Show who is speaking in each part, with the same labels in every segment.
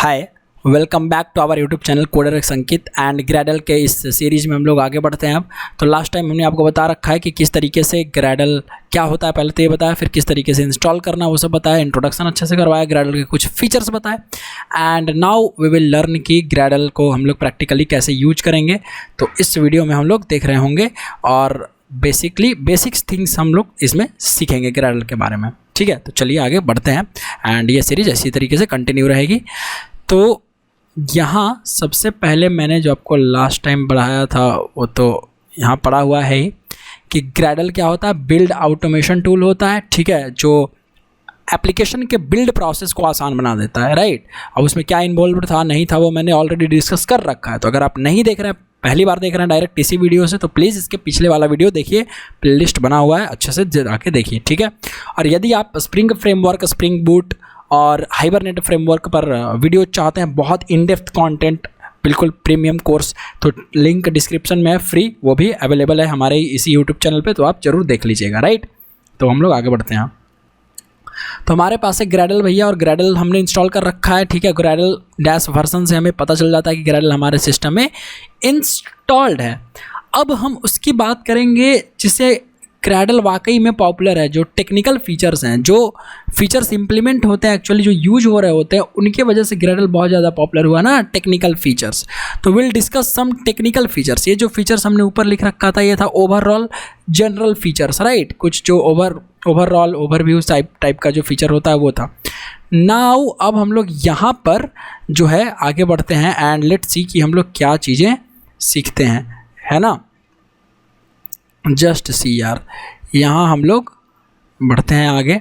Speaker 1: Hi, welcome back to our YouTube channel coder Sankit and Gradle के इस series में हम लोग आगे बढ़ते हैं। अब तो लास्ट टाइम हमने आपको बता रखा है कि किस तरीके से ग्रेडल क्या होता है, पहले तो ये बताया, फिर किस तरीके से इंस्टॉल करना वो सब बताया, इंट्रोडक्शन अच्छे से करवाया, ग्रेडल के कुछ फीचर्स बताए and now we will learn कि ग्रेडल को हम लोग प्रैक्टिकली कैसे यूज करेंगे। तो इस वीडियो में हम लोग देख रहे होंगे और बेसिकली बेसिक्स थिंग्स हम लोग इसमें सीखेंगे ग्रेडल के बारे में। ठीक है, तो चलिए आगे बढ़ते हैं एंड ये सीरीज़ इसी तरीके से कंटिन्यू रहेगी। तो यहाँ सबसे पहले मैंने जो आपको लास्ट टाइम पढ़ाया था वो तो यहाँ पढ़ा हुआ है ही कि ग्रेडल क्या होता है। बिल्ड ऑटोमेशन टूल होता है, ठीक है, जो एप्लीकेशन के बिल्ड प्रोसेस को आसान बना देता है, राइट। अब उसमें क्या इन्वॉल्व था नहीं था वो मैंने ऑलरेडी डिस्कस कर रखा है। तो अगर आप नहीं देख रहे हैं, पहली बार देख रहे हैं डायरेक्ट इसी वीडियो से, तो प्लीज़ इसके पिछले वाला वीडियो देखिए, प्लेलिस्ट बना हुआ है, अच्छे से जाके देखिए, ठीक है। और यदि आप स्प्रिंग फ्रेमवर्क, स्प्रिंग बूट और हाइबरनेट फ्रेमवर्क पर वीडियो चाहते हैं, बहुत इन डेप्थ कंटेंट, बिल्कुल प्रीमियम कोर्स, तो लिंक डिस्क्रिप्शन में है, फ्री, वो भी अवेलेबल है हमारे इसी यूट्यूब चैनल पे, तो आप ज़रूर देख लीजिएगा, राइट। तो हम लोग आगे बढ़ते हैं। तो हमारे पास है ग्रेडल भैया, और ग्रेडल हमने इंस्टॉल कर रखा है, ठीक है। ग्रेडल डैश वर्जन से हमें पता चल जाता है कि ग्रेडल हमारे सिस्टम में इंस्टॉल्ड है। अब हम उसकी बात करेंगे जिसे ग्रेडल वाकई में पॉपुलर है, जो टेक्निकल फीचर्स हैं, जो फीचर्स इंप्लीमेंट होते हैं, एक्चुअली जो यूज हो रहे होते हैं, उनके वजह से ग्रेडल बहुत ज़्यादा पॉपुलर हुआ ना, टेक्निकल फीचर्स। तो will discuss some technical features. ये जो फीचर्स हमने ऊपर लिख रखा था ये था ओवरऑल जनरल फीचर्स, राइट। कुछ जो ओवरऑल ओवरव्यू टाइप का जो फीचर होता है वो था। नाउ अब हम लोग यहाँ पर जो है आगे बढ़ते हैं एंड लेट्स सी कि हम लोग क्या चीज़ें सीखते हैं, है ना। जस्ट सी यार, यहाँ हम लोग बढ़ते हैं आगे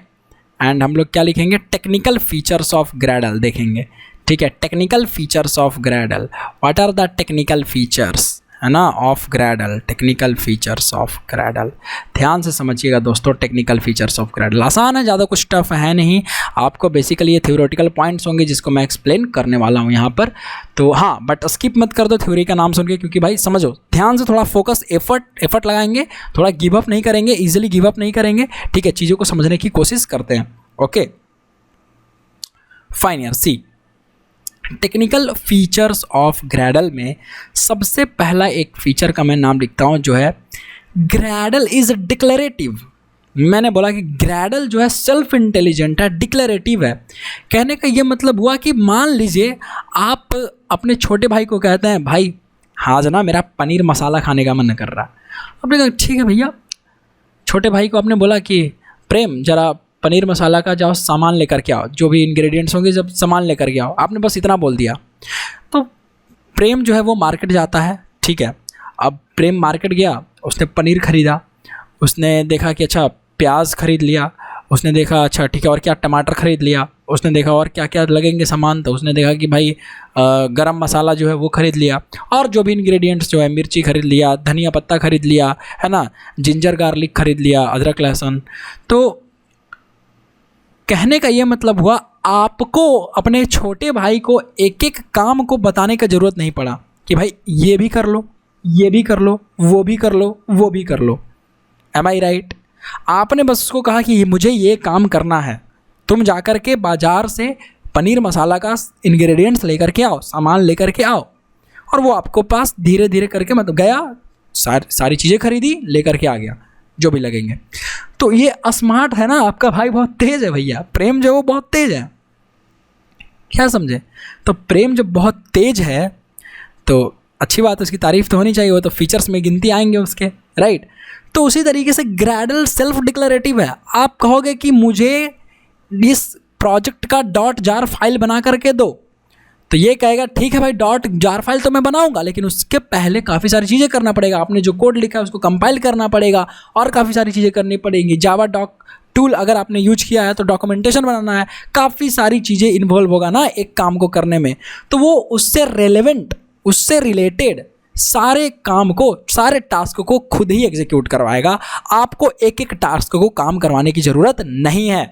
Speaker 1: एंड हम लोग क्या लिखेंगे, टेक्निकल फीचर्स ऑफ ग्रेडल देखेंगे, ठीक है। Technical features of Gradle, what are the technical features, है ना, of Gradle. Technical features of Gradle, ध्यान से समझिएगा दोस्तों। टेक्निकल फीचर्स ऑफ ग्रेडल आसान है, ज़्यादा कुछ टफ है नहीं। आपको बेसिकली ये थ्योरेटिकल पॉइंट्स होंगे जिसको मैं एक्सप्लेन करने वाला हूँ यहाँ पर। तो हाँ, बट स्किप मत कर दो थ्योरी का नाम सुन के, क्योंकि भाई समझो, ध्यान से थोड़ा फोकस, एफर्ट लगाएंगे, थोड़ा गिव अप नहीं करेंगे, ईजिली गिव अप नहीं करेंगे, ठीक है। चीज़ों को समझने की कोशिश करते हैं, ओके फाइन यार। सी टेक्निकल फीचर्स ऑफ ग्रेडल में सबसे पहला एक फीचर का मैं नाम लिखता हूँ जो है ग्रेडल इज डिक्लेरेटिव। मैंने बोला कि ग्रेडल जो है सेल्फ इंटेलिजेंट है, डिक्लेरेटिव है। कहने का ये मतलब हुआ कि मान लीजिए आप अपने छोटे भाई को कहते हैं, भाई आज ना मेरा पनीर मसाला खाने का मन कर रहा है। आपने कहा ठीक है भैया। छोटे भाई को आपने बोला कि प्रेम जरा पनीर मसाला का जाओ सामान लेकर के आओ, जो भी इंग्रेडिएंट्स होंगे जब सामान लेकर के आओ। आपने बस इतना बोल दिया। तो प्रेम जो है वो मार्केट जाता है, ठीक है। अब प्रेम मार्केट गया, उसने पनीर खरीदा, उसने देखा कि अच्छा प्याज खरीद लिया, उसने देखा अच्छा ठीक है और क्या, टमाटर खरीद लिया, उसने देखा और क्या क्या लगेंगे सामान, तो उसने देखा कि भाई गरम मसाला जो है वो खरीद लिया, और जो भी इंग्रेडिएंट्स जो है, मिर्ची खरीद लिया, धनिया पत्ता खरीद लिया, है ना, जिंजर गार्लिक खरीद लिया, अदरक लहसुन। तो कहने का ये मतलब हुआ आपको अपने छोटे भाई को एक एक काम को बताने का ज़रूरत नहीं पड़ा कि भाई ये भी कर लो, ये भी कर लो, वो भी कर लो, वो भी कर लो। M I right? आपने बस उसको कहा कि मुझे ये काम करना है, तुम जाकर के बाज़ार से पनीर मसाला का इंग्रेडिएंट्स लेकर के आओ, सामान लेकर के आओ, और वो आपको पास धीरे धीरे करके मतलब गया, सारी चीज़ें खरीदी, लेकर के आ गया जो भी लगेंगे। तो ये स्मार्ट है ना, आपका भाई बहुत तेज़ है भैया। प्रेम जो है वो बहुत तेज़ है, क्या समझे। तो प्रेम जब बहुत तेज़ है तो अच्छी बात है, उसकी तारीफ़ तो होनी चाहिए, वो तो फीचर्स में गिनती आएंगे उसके, राइट। तो उसी तरीके से ग्रेडल सेल्फ डिक्लेरेटिव है। आप कहोगे कि मुझे इस प्रोजेक्ट का .jar फाइल बना करके दो, तो ये कहेगा ठीक है भाई .jar फाइल तो मैं बनाऊंगा, लेकिन उसके पहले काफ़ी सारी चीज़ें करना पड़ेगा। आपने जो कोड लिखा है उसको कंपाइल करना पड़ेगा और काफ़ी सारी चीज़ें करनी पड़ेंगी। जावा डॉक टूल अगर आपने यूज किया है तो डॉक्यूमेंटेशन बनाना है, काफ़ी सारी चीज़ें इन्वॉल्व होगा ना एक काम को करने में। तो वो उससे रेलेवेंट, उससे रिलेटेड सारे काम को, सारे टास्क को खुद ही एग्जीक्यूट करवाएगा। आपको एक एक टास्क को काम करवाने की ज़रूरत नहीं है।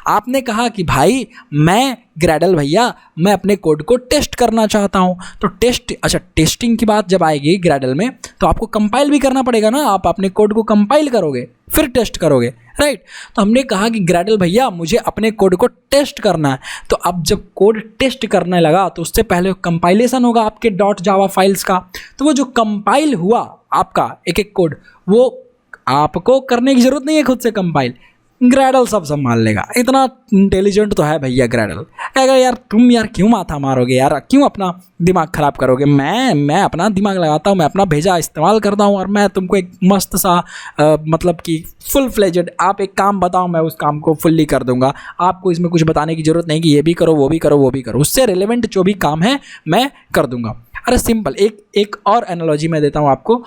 Speaker 1: आपने कहा कि भाई मैं ग्रेडल भैया, मैं अपने कोड को टेस्ट करना चाहता हूँ, तो टेस्टिंग की बात जब आएगी ग्रेडल में तो आपको कंपाइल भी करना पड़ेगा ना। आप अपने कोड को कंपाइल करोगे फिर टेस्ट करोगे, राइट। तो हमने कहा कि ग्रैडल भैया मुझे अपने कोड को टेस्ट करना है। तो अब जब कोड टेस्ट करने लगा तो उससे पहले कंपाइलेशन होगा आपके डॉट जावा फाइल्स का। तो वो जो कंपाइल हुआ आपका एक एक कोड, वो आपको करने की ज़रूरत नहीं है खुद से कंपाइल, ग्रैडल सब संभाल लेगा। इतना इंटेलिजेंट तो है भैया ग्रैडल। कहेगा यार तुम यार क्यों माथा मारोगे यार, क्यों अपना दिमाग ख़राब करोगे, मैं अपना दिमाग लगाता हूँ, मैं अपना भेजा इस्तेमाल करता हूँ और मैं तुमको एक मस्त सा मतलब कि फुल फ्लेजेड आप एक काम बताओ, मैं उस काम को फुल्ली कर दूंगा। आपको इसमें कुछ बताने की ज़रूरत नहीं कि ये भी करो वो भी करो वो भी करो, उससे रिलेवेंट जो भी काम है मैं कर दूंगा। अरे सिंपल एक और एनालॉजी मैं देता हूँ आपको।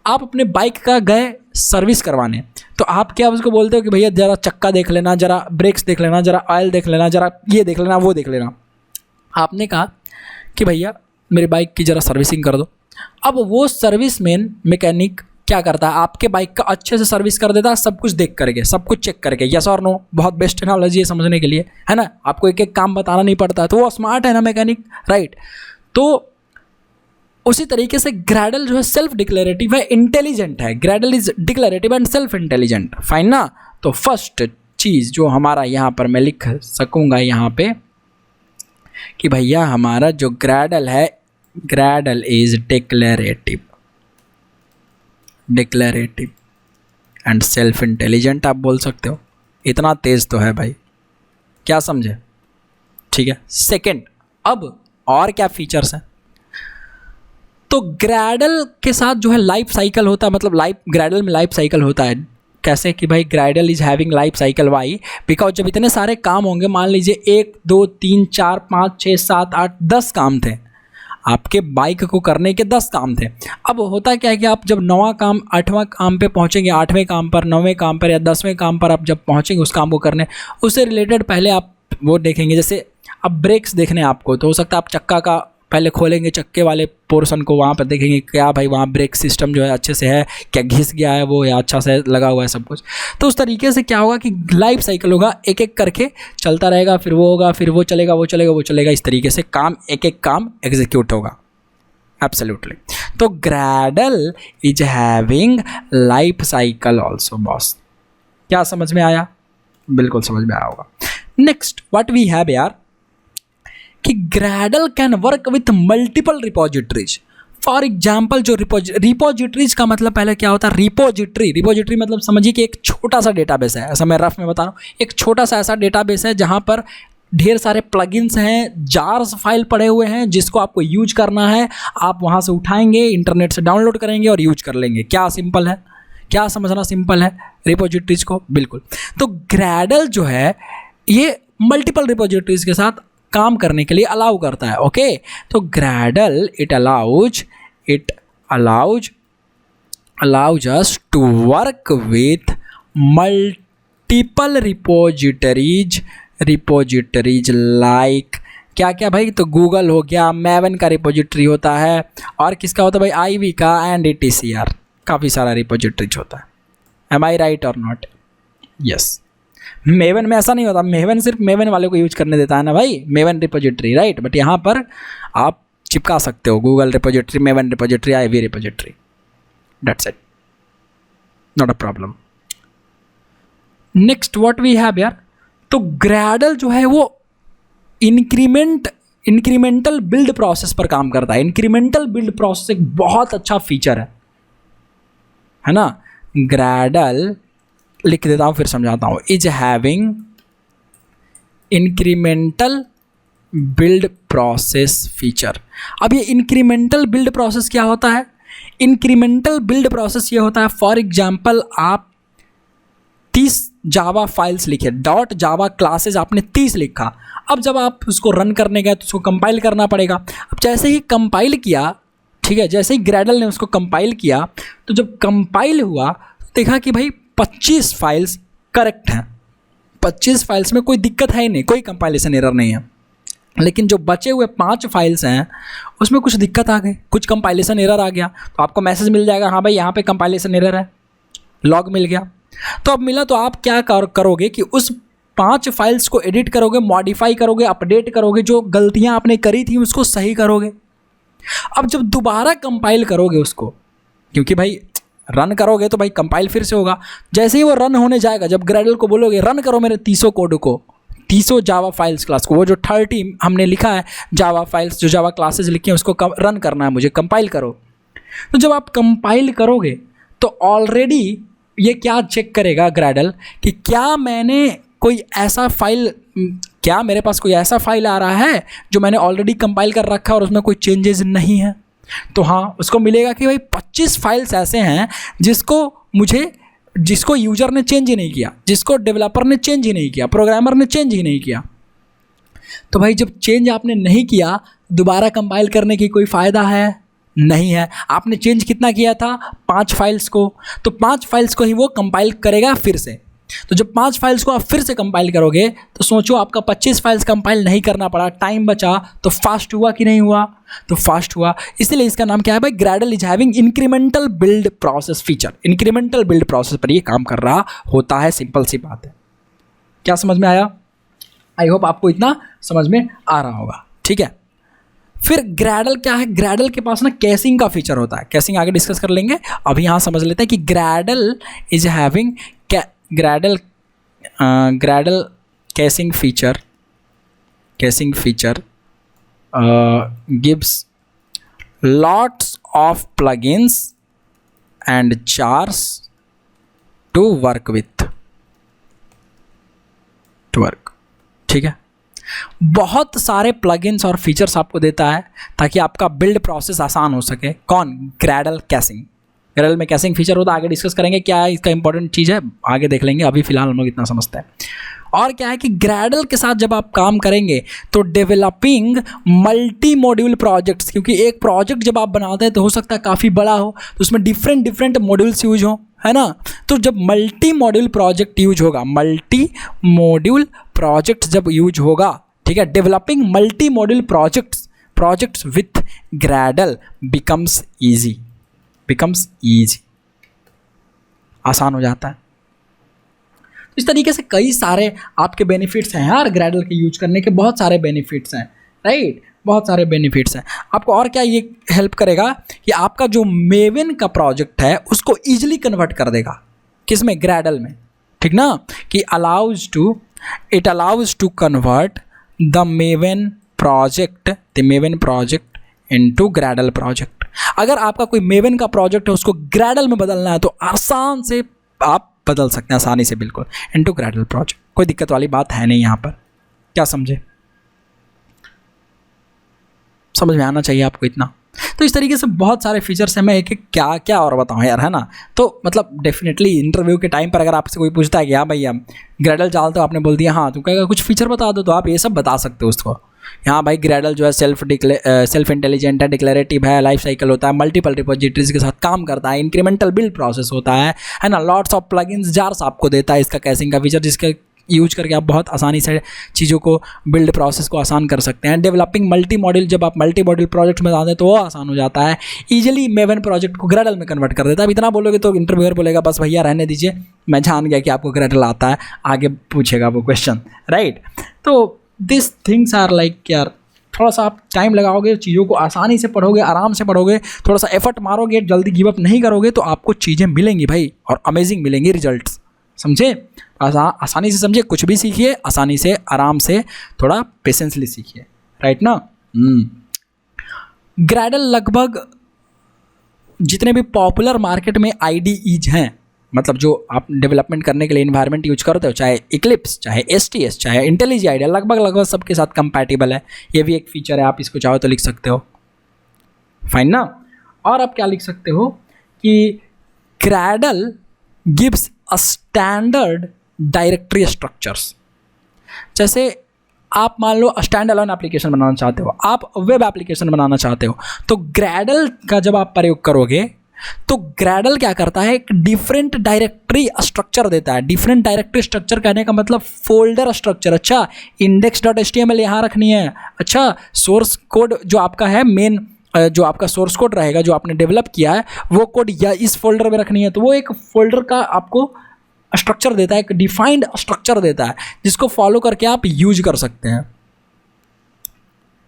Speaker 1: आप अपने बाइक का गए सर्विस करवाने, तो आप क्या उसको बोलते हो कि भैया ज़रा चक्का देख लेना, ज़रा ब्रेक्स देख लेना, ज़रा ऑयल देख लेना, ज़रा ये देख लेना वो देख लेना। आपने कहा कि भैया मेरी बाइक की ज़रा सर्विसिंग कर दो। अब वो सर्विसमैन मैकेनिक क्या करता है, आपके बाइक का अच्छे से सर्विस कर देता है, सब कुछ देख करके, सब कुछ चेक करके। यस और नो, बहुत बेस्ट एनालॉजी है समझने के लिए, है ना। आपको एक एक काम बताना नहीं पड़ता है, तो वो स्मार्ट है ना मैकेनिक, राइट। तो उसी तरीके से ग्रैडल जो है सेल्फ डिक्लेरेटिव है, इंटेलिजेंट है। Gradle is declarative and self intelligent, fine ना। तो फर्स्ट चीज़ जो हमारा यहाँ पर मैं लिख सकूँगा यहाँ पे कि भैया हमारा जो ग्रैडल है, Gradle is declarative and self intelligent आप बोल सकते हो। इतना तेज़ तो है भाई, क्या समझे, ठीक है। सेकेंड, अब और क्या फीचर्स हैं। तो ग्रैडल के साथ जो है लाइफ साइकिल होता है, मतलब ग्रैडल में लाइफ साइकिल होता है। कैसे कि भाई Gradle is having life cycle, why because जब इतने सारे काम होंगे, मान लीजिए 1 2 3 4 5 6 7 8 10 काम थे आपके बाइक को करने के, 10 काम थे। अब होता क्या है कि आप जब 9वां काम 8वां काम पे पहुंचेंगे, 8वें काम पर 9वें काम पर या 10वें काम पर आप जब पहुंचेंगे उस काम को करने, उससे रिलेटेड पहले आप वो देखेंगे। जैसे अब ब्रेक्स देखने आपको, तो हो सकता है आप चक्का का पहले खोलेंगे, चक्के वाले पोर्शन को, वहाँ पर देखेंगे क्या भाई वहाँ ब्रेक सिस्टम जो है अच्छे से है, क्या घिस गया है वो या अच्छा से लगा हुआ है सब कुछ। तो उस तरीके से क्या होगा कि लाइफ साइकिल होगा, एक एक करके चलता रहेगा, फिर वो होगा, फिर वो चलेगा वो चलेगा वो चलेगा, इस तरीके से काम एक एक काम एग्जीक्यूट होगा। एब्सोल्युटली। तो Gradle is having life cycle also boss. क्या समझ में आया? बिल्कुल समझ में आया होगा। नेक्स्ट व्हाट वी हैव यार कि Gradle can work with multiple repositories. For example जो रिपोजिटरीज का मतलब पहले क्या होता है, रिपोजिटरी मतलब समझिए कि एक छोटा सा डेटाबेस है, ऐसा मैं रफ में बता रहा हूँ। एक छोटा सा ऐसा डेटाबेस है जहाँ पर ढेर सारे प्लगइन्स हैं, जार्स फाइल पड़े हुए हैं जिसको आपको यूज करना है। आप वहाँ से उठाएंगे, इंटरनेट से डाउनलोड करेंगे और यूज कर लेंगे। क्या सिंपल है, क्या समझना सिंपल है रिपोजिटरीज को, बिल्कुल। तो ग्रैडल जो है ये मल्टीपल रिपोजिटरीज के साथ काम करने के लिए अलाउ करता है। ओके, तो Gradle it allows us to work with multiple repositories like क्या क्या भाई, तो गूगल हो गया, मैवन का रिपोजिटरी होता है, और किसका होता है भाई, आईवी का एंड ETCR, काफ़ी सारा रिपोजिटरीज होता है। एम आई राइट और नॉट? यस। मेवन में ऐसा नहीं होता, मेवन सिर्फ मेवन वाले को यूज करने देता है ना भाई, मेवन रिपोजिटरी, राइट। बट यहाँ पर आप चिपका सकते हो Google repository, Maven repository, Ivy repository, that's it, not a problem. Next what we have यार, तो ग्रैडल जो है वो इंक्रीमेंटल बिल्ड प्रोसेस पर काम करता है। इंक्रीमेंटल बिल्ड प्रोसेस एक बहुत अच्छा फीचर है ना। ग्रैडल लिख देता हूँ फिर समझाता हूँ, is having incremental build process feature. अब ये इंक्रीमेंटल बिल्ड प्रोसेस क्या होता है? इंक्रीमेंटल बिल्ड प्रोसेस ये होता है, फॉर एग्जाम्पल आप 30 जावा फाइल्स लिखे, डॉट जावा क्लासेज आपने 30 लिखा। अब जब आप उसको रन करने गए तो उसको कंपाइल करना पड़ेगा। अब जैसे ही कंपाइल किया, ठीक है, जैसे ही ग्रैडल ने उसको कंपाइल किया, तो जब कंपाइल हुआ तो देखा कि भाई 25 फाइल्स करेक्ट हैं, 25 फाइल्स में कोई दिक्कत है ही नहीं, कोई कंपाइलेशन एरर नहीं है। लेकिन जो बचे हुए 5 फाइल्स हैं उसमें कुछ दिक्कत आ गई, कुछ कंपाइलेशन एरर आ गया, तो आपको मैसेज मिल जाएगा, हाँ भाई यहाँ पे कंपाइलेशन एरर है, लॉग मिल गया। तो अब मिला तो आप क्या करोगे कि उस 5 फाइल्स को एडिट करोगे, मॉडिफाई करोगे, अपडेट करोगे, जो गलतियाँ आपने करी थी उसको सही करोगे। अब जब दोबारा कंपाइल करोगे उसको, क्योंकि भाई रन करोगे तो भाई कंपाइल फिर से होगा। जैसे ही वो रन होने जाएगा, जब ग्रेडल को बोलोगे रन करो मेरे 300 कोड को, 300 जावा फाइल्स क्लास को, वो जो 30 हमने लिखा है जावा फाइल्स, जो जावा क्लासेस लिखी हैं उसको रन करना है मुझे, कंपाइल करो। तो जब आप कंपाइल करोगे तो ऑलरेडी ये क्या चेक करेगा ग्रेडल कि क्या मैंने कोई ऐसा फाइल, क्या मेरे पास कोई ऐसा फाइल आ रहा है जो मैंने ऑलरेडी कंपाइल कर रखा है और उसमें कोई चेंजेस नहीं है। तो हाँ, उसको मिलेगा कि भाई 25 फाइल्स ऐसे हैं जिसको यूजर ने चेंज ही नहीं किया, जिसको डेवलपर ने चेंज ही नहीं किया, प्रोग्रामर ने चेंज ही नहीं किया। तो भाई जब चेंज आपने नहीं किया, दोबारा कंपाइल करने की कोई फ़ायदा है नहीं है। आपने चेंज कितना किया था, 5 फाइल्स को, तो 5 फाइल्स को ही वो कंपाइल करेगा फिर से। तो जब 5 फाइल्स को आप फिर से कंपाइल करोगे तो सोचो आपका 25 फाइल्स कंपाइल नहीं करना पड़ा, टाइम बचा, तो फास्ट हुआ कि नहीं हुआ? तो फास्ट हुआ। इसलिए इसका नाम क्या है भाई, Gradle is having incremental build process feature. Incremental build process पर ये काम कर रहा होता है, सिंपल सी बात है। क्या समझ में आया? आई होप आपको इतना समझ में आ रहा होगा, ठीक है। फिर ग्रेडल क्या है, ग्रेडल के पास ना कैसिंग का फीचर होता है। कैसिंग आगे डिस्कस कर लेंगे, अभी यहाँ समझ लेते हैं कि Gradle is having Gradle caching feature gives lots of plugins and jars to work with, ठीक है। बहुत सारे प्लगइन्स और फीचर्स आपको देता है ताकि आपका बिल्ड प्रोसेस आसान हो सके। कौन? ग्रेडल कैसिंग। ग्रेडल में कैसिंग फीचर होता है, आगे डिस्कस करेंगे क्या है इसका इंपॉर्टेंट चीज़ है, आगे देख लेंगे, अभी फिलहाल हम लोग इतना समझते हैं। और क्या है कि ग्रेडल के साथ जब आप काम करेंगे तो डेवलपिंग मल्टी मॉड्यूल प्रोजेक्ट्स, क्योंकि एक प्रोजेक्ट जब आप बनाते हैं तो हो सकता है काफ़ी बड़ा हो, तो उसमें डिफरेंट मॉड्यूल्स यूज हो, है ना। तो जब मल्टी मॉड्यूल प्रोजेक्ट यूज होगा, मल्टी मॉड्यूल प्रोजेक्ट जब यूज होगा, ठीक है, developing multi module projects with Gradle becomes easy, आसान हो जाता है। इस तरीके से कई सारे आपके बेनिफिट्स हैं यार, ग्रेडल के यूज करने के बहुत सारे बेनिफिट्स हैं, राइट, बहुत सारे बेनिफिट्स हैं। आपको और क्या ये हेल्प करेगा कि आपका जो मेवन का प्रोजेक्ट है उसको ईजिली कन्वर्ट कर देगा, किसमें? ग्रेडल में, ठीक ना, कि it allows to convert the Maven project into Gradle project. अगर आपका कोई मेवन का प्रोजेक्ट है उसको ग्रेडल में बदलना है तो आसान से आप बदल सकते हैं, आसानी से बिल्कुल, इनटू ग्रेडल प्रोजेक्ट। कोई दिक्कत वाली बात है नहीं यहाँ पर। क्या समझे? समझ में आना चाहिए आपको इतना। तो इस तरीके से बहुत सारे फीचर्स हैं, मैं एक क्या और बताऊँ यार, है ना। तो मतलब डेफिनेटली इंटरव्यू के टाइम पर अगर आपसे कोई पूछता है कि हाँ भैया ग्रेडल चालते हो, आपने बोल दिया हाँ, तो कहेगा कुछ फीचर बता दो, तो आप ये सब बता सकते हो उसको। यहाँ भाई ग्रेडल जो है सेल्फ इंटेलिजेंट है, डिक्लेरेटिव है, लाइफ साइकिल होता है, मल्टीपल रिपोजिटरीज के साथ काम करता है, इंक्रीमेंटल बिल्ड प्रोसेस होता है ना, लॉट्स ऑफ प्लगइन्स जार्स आपको देता है इसका कैसिंग का फीचर, जिसके यूज करके आप बहुत आसानी से चीज़ों को, बिल्ड प्रोसेस को आसान कर सकते हैं। डेवलपिंग मल्टी मॉड्यूल, जब आप मल्टी मॉड्यूल प्रोजेक्ट में जाते हैं तो वो आसान हो जाता है। ईजिली मेवन प्रोजेक्ट को ग्रेडल में कन्वर्ट कर देता है। अब इतना बोलोगे तो इंटरव्यूअर बोलेगा बस भैया रहने दीजिए, मैं जान गया कि आपको ग्रेडल आता है, आगे पूछेगा वो क्वेश्चन, राइट। तो दिस थिंग्स आर लाइक यार, थोड़ा सा आप टाइम लगाओगे, चीज़ों को आसानी से पढ़ोगे, आराम से पढ़ोगे, थोड़ा सा एफर्ट मारोगे, जल्दी गिव अप नहीं करोगे तो आपको चीज़ें मिलेंगी भाई, और अमेजिंग मिलेंगी रिजल्ट्स। समझे? आसानी से समझिए, कुछ भी सीखिए आसानी से, आराम से, थोड़ा पेशेंसली सीखिए, राइट ना। ग्रेडल लगभग जितने भी पॉपुलर मार्केट में IDEs हैं, मतलब जो आप डेवलपमेंट करने के लिए इन्वायरमेंट यूज करते हो, चाहे इक्लिप्स, चाहे STS, चाहे इंटेलिजी आइडिया, लगभग सबके साथ कंपैटिबल है। ये भी एक फीचर है, आप इसको चाहो तो लिख सकते हो, फाइन ना। और आप क्या लिख सकते हो कि Gradle gives a standard directory structures. जैसे आप मान लो स्टैंड अलोन एप्लीकेशन बनाना चाहते हो, आप वेब एप्लीकेशन बनाना चाहते हो, तो ग्रेडल का जब आप प्रयोग करोगे तो ग्रेडल क्या करता है, एक डिफरेंट डायरेक्टरी स्ट्रक्चर देता है। डिफरेंट डायरेक्टरी स्ट्रक्चर कहने का मतलब फोल्डर स्ट्रक्चर। अच्छा, index.html यहाँ रखनी है, अच्छा सोर्स कोड जो आपका है, मेन जो आपका सोर्स कोड रहेगा जो आपने डेवलप किया है, वो कोड या इस फोल्डर में रखनी है, तो वो एक फोल्डर का आपको स्ट्रक्चर देता है, एक डिफाइंड स्ट्रक्चर देता है, जिसको फॉलो करके आप यूज कर सकते हैं,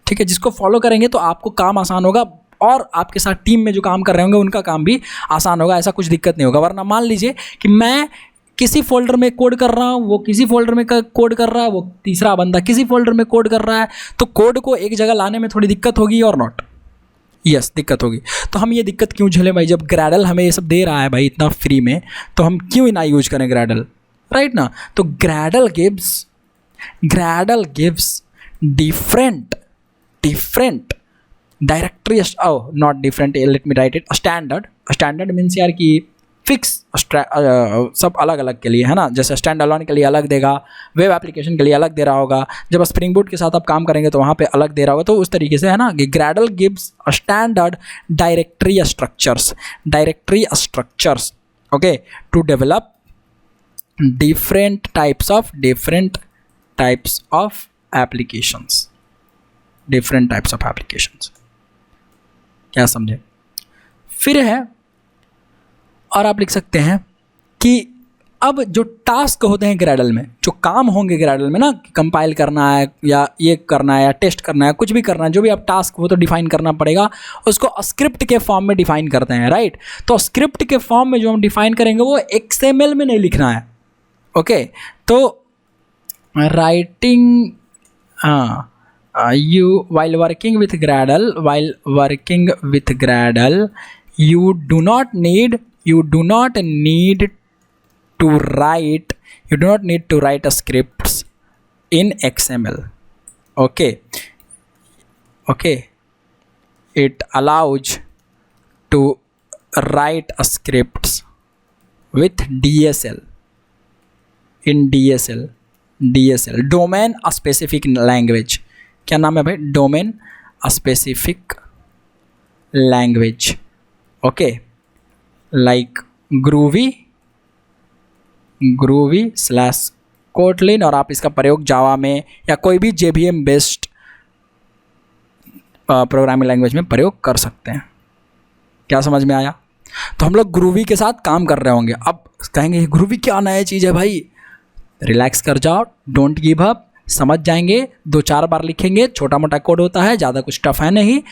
Speaker 1: ठीक है। जिसको फॉलो करेंगे तो आपको काम आसान होगा, और आपके साथ टीम में जो काम कर रहे होंगे उनका काम भी आसान होगा, ऐसा कुछ दिक्कत नहीं होगा। वरना मान लीजिए कि मैं किसी फोल्डर में कोड कर रहा हूँ, वो किसी फोल्डर में कोड कर रहा है, वो तीसरा बंदा किसी फोल्डर में कोड कर रहा है, तो कोड को एक जगह लाने में थोड़ी दिक्कत होगी और नॉट, यस दिक्कत होगी। तो हम ये दिक्कत क्यों झेलें भाई, जब ग्रैडल हमें ये सब दे रहा है भाई इतना फ्री में, तो हम क्यों ना यूज करें ग्रैडल, राइट ना। तो Gradle gives different directory, not different, let me right it, standard means यार कि फिक्स, सब अलग अलग के लिए है ना। जैसे स्टैंड अलोन के लिए अलग देगा, वेब एप्लीकेशन के लिए अलग दे रहा होगा, जब स्प्रिंग बूट के साथ आप काम करेंगे तो वहाँ पे अलग दे रहा होगा। तो उस तरीके से है ना कि Gradle gives standard directory structures okay to develop different types of applications, क्या समझे। फिर है, और आप लिख सकते हैं कि अब जो टास्क होते हैं ग्रैडल में, जो काम होंगे ग्रैडल में ना, कंपाइल करना है या ये करना है या टेस्ट करना है, कुछ भी करना है, जो भी आप टास्क वो तो डिफाइन करना पड़ेगा, उसको स्क्रिप्ट के फॉर्म में डिफाइन करते हैं, राइट। तो स्क्रिप्ट के फॉर्म में जो हम डिफाइन करेंगे वो XML में नहीं लिखना है, ओके। तो writing you while working with Gradle, you do not need to write scripts in XML, okay. It allows to write scripts with DSL, in DSL domain specific language, क्या नाम है भाई, domain specific language, okay, like Groovy Kotlin, और आप इसका प्रयोग जावा में या कोई भी JVM बेस्ड प्रोग्रामिंग लैंग्वेज में प्रयोग कर सकते हैं। क्या समझ में आया। तो हम लोग ग्रूवी के साथ काम कर रहे होंगे। अब कहेंगे ग्रूवी क्या नया चीज़ है भाई, रिलैक्स कर जाओ, डोंट गिव अप, समझ जाएंगे। 2-4 बार लिखेंगे, छोटा मोटा कोड होता है, ज़्यादा कुछ टफ है नहीं।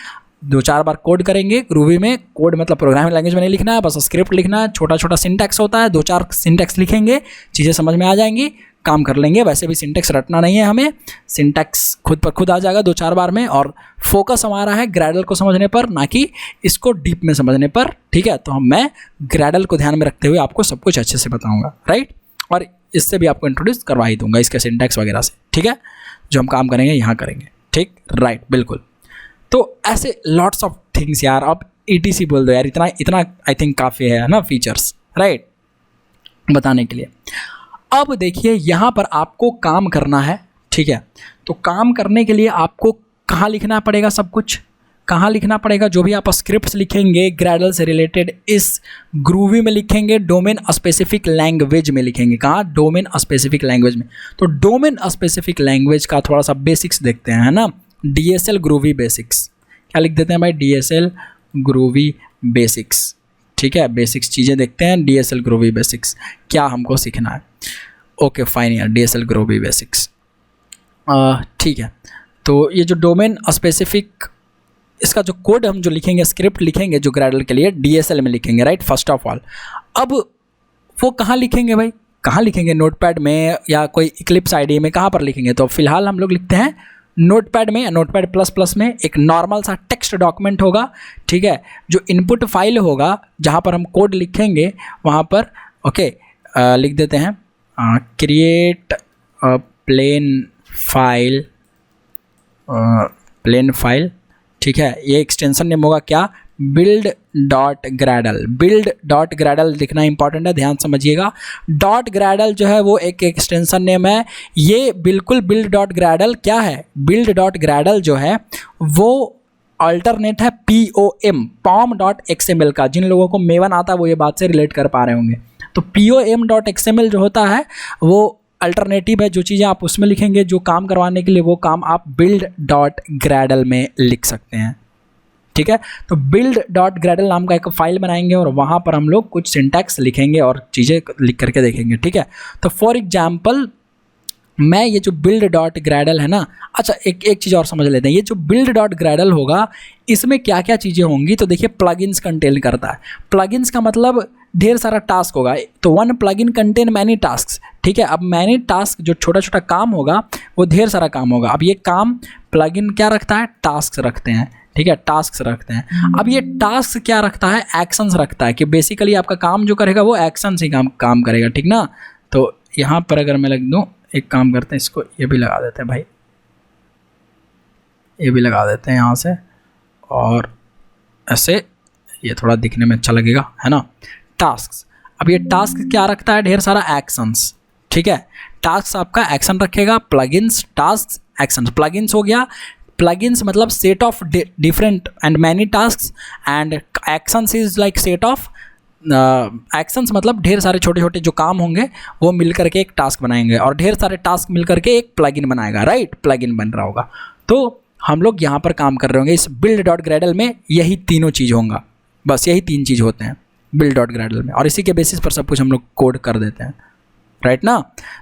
Speaker 1: 2-4 बार कोड करेंगे ग्रूवी में। कोड मतलब प्रोग्रामिंग लैंग्वेज में नहीं लिखना है, बस स्क्रिप्ट लिखना है। छोटा छोटा सिंटैक्स होता है, 2-4 सिंटैक्स लिखेंगे, चीज़ें समझ में आ जाएंगी, काम कर लेंगे। वैसे भी सिंटैक्स रटना नहीं है हमें, सिंटैक्स खुद पर खुद आ जाएगा 2-4 बार में। और फोकस हमारा है ग्रैडल को समझने पर, ना कि इसको डीप में समझने पर, ठीक है। तो मैं ग्रैडल को ध्यान में रखते हुए आपको सब कुछ अच्छे से बताऊँगा, राइट। और इससे भी आपको इंट्रोड्यूस करवा ही दूंगा, इसके सिंटैक्स वगैरह से, ठीक है। जो हम काम करेंगे यहाँ करेंगे, ठीक, राइट, बिल्कुल। तो ऐसे लॉट्स ऑफ थिंग्स यार, अब ETC बोल दो यार, इतना आई थिंक काफ़ी है ना फीचर्स, राइट, बताने के लिए। अब देखिए यहाँ पर आपको काम करना है, ठीक है। तो काम करने के लिए आपको कहाँ लिखना पड़ेगा, सब कुछ कहाँ लिखना पड़ेगा। जो भी आप स्क्रिप्ट्स लिखेंगे ग्रैडल से रिलेटेड, इस ग्रूवी में लिखेंगे, डोमेन स्पेसिफिक लैंग्वेज में लिखेंगे। कहाँ, डोमेन स्पेसिफिक लैंग्वेज में। तो डोमेन स्पेसिफिक लैंग्वेज का थोड़ा सा बेसिक्स देखते हैं, है ना। DSL ग्रूवी बेसिक्स, क्या लिख देते हैं भाई, DSL ग्रूवी बेसिक्स, ठीक है। बेसिक्स चीज़ें देखते हैं, DSL ग्रूवी बेसिक्स क्या हमको सीखना है। ओके फाइन यार, DSL ग्रूवी बेसिक्स, ठीक है। तो ये जो डोमेन स्पेसिफिक, इसका जो कोड हम जो लिखेंगे, स्क्रिप्ट लिखेंगे जो ग्रैडल के लिए, DSL में लिखेंगे, राइट, फर्स्ट ऑफ ऑल। अब वो कहाँ लिखेंगे भाई, कहाँ लिखेंगे, नोटपैड में या कोई इक्लिप्स IDE में, कहाँ पर लिखेंगे। तो फिलहाल हम लोग लिखते हैं नोटपैड में, नोटपैड++ में। एक नॉर्मल सा टेक्स्ट डॉक्यूमेंट होगा, ठीक है, जो इनपुट फाइल होगा, जहाँ पर हम कोड लिखेंगे वहाँ पर, ओके, लिख देते हैं क्रिएट प्लेन फाइल, ठीक है। ये एक्सटेंशन नेम होगा क्या, build.gradle लिखना इंपॉर्टेंट है, ध्यान समझिएगा। .gradle जो है वो एक एक्सटेंशन नेम है। ये बिल्कुल build.gradle क्या है, build.gradle जो है वो अल्टरनेट है pom.xml का। जिन लोगों को मेवन आता है वो ये बात से रिलेट कर पा रहे होंगे। तो pom.xml जो होता है वो अल्टरनेटिव है। जो चीज़ें आप उसमें लिखेंगे, जो काम करवाने के लिए, वो काम आप build.gradle में लिख सकते हैं, ठीक है। तो build.gradle नाम का एक फाइल बनाएंगे और वहाँ पर हम लोग कुछ सिंटैक्स लिखेंगे और चीज़ें लिख करके देखेंगे, ठीक है। तो फॉर एग्जाम्पल मैं ये जो build डॉट ग्रैडल है ना, अच्छा एक चीज़ और समझ लेते हैं, ये जो build डॉट ग्रैडल होगा इसमें क्या क्या चीज़ें होंगी। तो देखिए प्लगइन्स कंटेन करता है। प्लगइन्स का मतलब ढेर सारा टास्क होगा, तो one plugin contain many task, ठीक है। अब मैनी टास्क जो छोटा छोटा काम होगा वो ढेर सारा काम होगा। अब ये काम प्लगइन क्या रखता है, टास्क रखते हैं, ठीक है, टास्क रखते हैं। अब ये टास्क क्या रखता है, एक्शंस रखता है, कि बेसिकली आपका काम जो करेगा वो एक्शन से काम करेगा, ठीक ना। तो यहाँ पर अगर मैं लिख दूँ, एक काम करते हैं, इसको ये भी लगा देते हैं भाई, ये भी लगा देते हैं यहाँ से, और ऐसे ये थोड़ा दिखने में अच्छा लगेगा, है ना। टास्क, अब ये टास्क क्या रखता है, ढेर सारा एक्शंस, ठीक है। टास्क आपका एक्शन रखेगा, प्लगइन्स टास्क एक्शंस। प्लगइन्स हो गया, प्लगइन्स मतलब set of different and many task, and actions is like set of actions मतलब ढेर सारे छोटे छोटे जो काम होंगे वो मिल करके एक टास्क बनाएंगे, और ढेर सारे टास्क मिल करके एक प्लगइन बनाएगा, राइट, प्लगइन बन रहा होगा। तो हम लोग यहाँ पर काम कर रहे होंगे इस build डॉट ग्रैडल में, यही तीनों चीज़ होंगे, बस यही तीन चीज़ होते हैं build डॉट ग्रैडल में, और इसी के बेसिस पर सब कुछ हम लोग कोड कर देते हैं, राइट ना।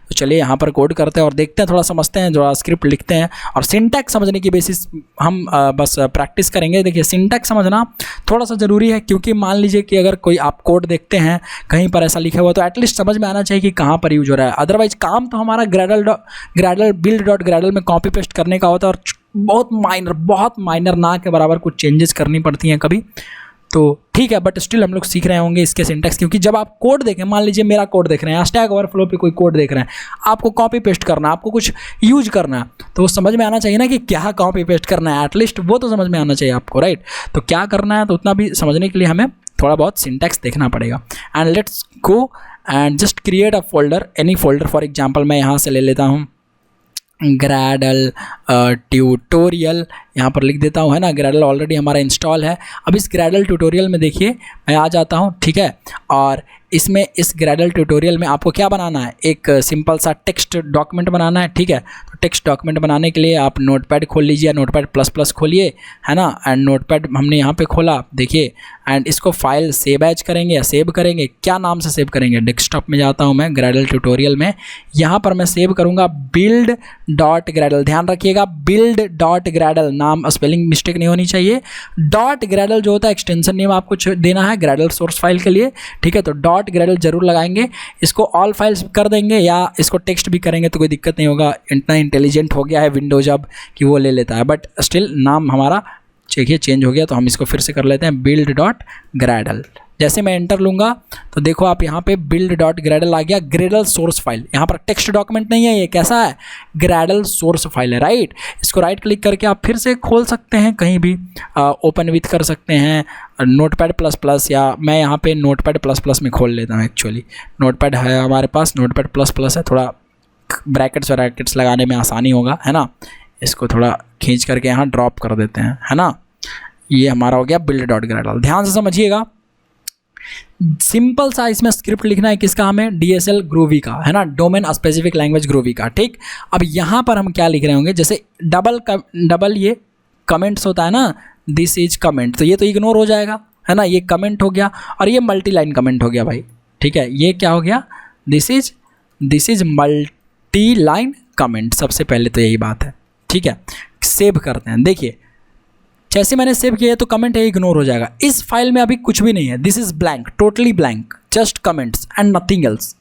Speaker 1: तो चलिए यहाँ पर कोड करते हैं और देखते हैं, थोड़ा समझते हैं, थोड़ा स्क्रिप्ट लिखते हैं, और सिंटैक्स समझने की बेसिस हम बस प्रैक्टिस करेंगे। देखिए सिंटैक्स समझना थोड़ा सा ज़रूरी है, क्योंकि मान लीजिए कि अगर कोई आप कोड देखते हैं कहीं पर ऐसा लिखा हुआ, तो एटलीस्ट समझ में आना चाहिए कि कहाँ पर यूज हो रहा है। अदरवाइज काम तो हमारा ग्रैडल build डॉट ग्रैडल में कॉपी पेस्ट करने का होता है, और बहुत माइनर ना के बराबर कुछ चेंजेस करनी पड़ती हैं कभी, तो ठीक है, बट स्टिल हम लोग सीख रहे होंगे इसके सिंटैक्स। क्योंकि जब आप कोड देखें, मान लीजिए मेरा कोड देख रहे हैं, स्टैक ओवरफ्लो पे कोई कोड देख रहे हैं, आपको कॉपी पेस्ट करना है, आपको कुछ यूज करना है, तो वो समझ में आना चाहिए ना कि क्या कॉपी पेस्ट करना है, एटलीस्ट वो तो समझ में आना चाहिए आपको, राइट। तो क्या करना है, तो उतना भी समझने के लिए हमें थोड़ा बहुत सिंटैक्स देखना पड़ेगा। And let's go and just create a folder, any folder. For example मैं यहाँ से ले लेता हूँ ग्रैडल ट्यूटोरियल, यहाँ पर लिख देता हूँ, है ना। ग्रैडल ऑलरेडी हमारा इंस्टॉल है। अब इस ग्रैडल ट्यूटोरियल में देखिए मैं आ जाता हूँ, ठीक है, और इसमें इस ग्रैडल ट्यूटोरियल में आपको क्या बनाना है, एक सिंपल सा टेक्स्ट डॉक्यूमेंट बनाना है, ठीक है। तो टेक्स्ट डॉक्यूमेंट बनाने के लिए आप नोटपैड खोल लीजिए, नोटपैड प्लस प्लस खोलिए, है ना। एंड नोटपैड हमने यहाँ पे खोला, देखिए, एंड इसको फाइल सेव एज करेंगे या सेव करेंगे, क्या नाम से सेव करेंगे, डेस्कटॉप में जाता हूँ मैं ग्रैडल ट्यूटोरियल में, यहाँ पर मैं सेव करूँगा build डॉट ग्रैडल। ध्यान रखिएगा build डॉट ग्रैडल, नाम स्पेलिंग मिस्टेक नहीं होनी चाहिए। डॉट ग्रैडल जो होता है एक्सटेंशन नेम आपको देना है ग्रैडल सोर्स फाइल के लिए, ठीक है। तो डॉट ग्रैडल जरूर लगाएंगे, इसको ऑल फाइल्स कर देंगे या इसको टेक्स्ट भी करेंगे तो कोई दिक्कत नहीं होगा। इतना इंटेलिजेंट हो गया है विंडोज अब कि वो ले लेता है, बट स्टिल नाम हमारा देखिए चेंज हो गया, तो हम इसको फिर से कर लेते हैं build डॉट ग्रैडल। जैसे मैं एंटर लूँगा तो देखो आप यहाँ पे build डॉट ग्रैडल आ गया, ग्रैडल सोर्स फाइल। यहाँ पर टेक्स्ट डॉक्यूमेंट नहीं है, ये कैसा है, ग्रैडल सोर्स फाइल है, राइट। इसको राइट क्लिक करके आप फिर से खोल सकते हैं, कहीं भी ओपन विथ कर सकते हैं नोटपैड प्लस प्लस, या मैं यहाँ पे नोटपैड प्लस प्लस में खोल लेता हूँ। एक्चुअली नोटपैड है हमारे पास, नोटपैड प्लस प्लस है, थोड़ा ब्रैकेट्स लगाने में आसानी होगा, है ना। इसको थोड़ा खींच करके यहाँ ड्रॉप कर देते हैं, है ना। ये हमारा हो गया build डॉट ग्रैडल। ध्यान से समझिएगा, सिंपल सा इसमें स्क्रिप्ट लिखना है, किसका, हमें DSL ग्रोवी का, है ना, डोमेन स्पेसिफिक लैंग्वेज ग्रोवी का, ठीक। अब यहाँ पर हम क्या लिख रहे होंगे, जैसे डबल ये कमेंट्स होता है ना, दिस इज कमेंट, तो ये तो इग्नोर हो जाएगा, है ना, ये कमेंट हो गया, और ये मल्टी लाइन कमेंट हो गया भाई, ठीक है। ये क्या हो गया, this is multi line comment, सबसे पहले तो यही बात है, ठीक है। सेव करते हैं, देखिए जैसे मैंने सेव किया है तो कमेंट है इग्नोर हो जाएगा। इस फाइल में अभी कुछ भी नहीं है, this is blank, totally blank, just comments and nothing else.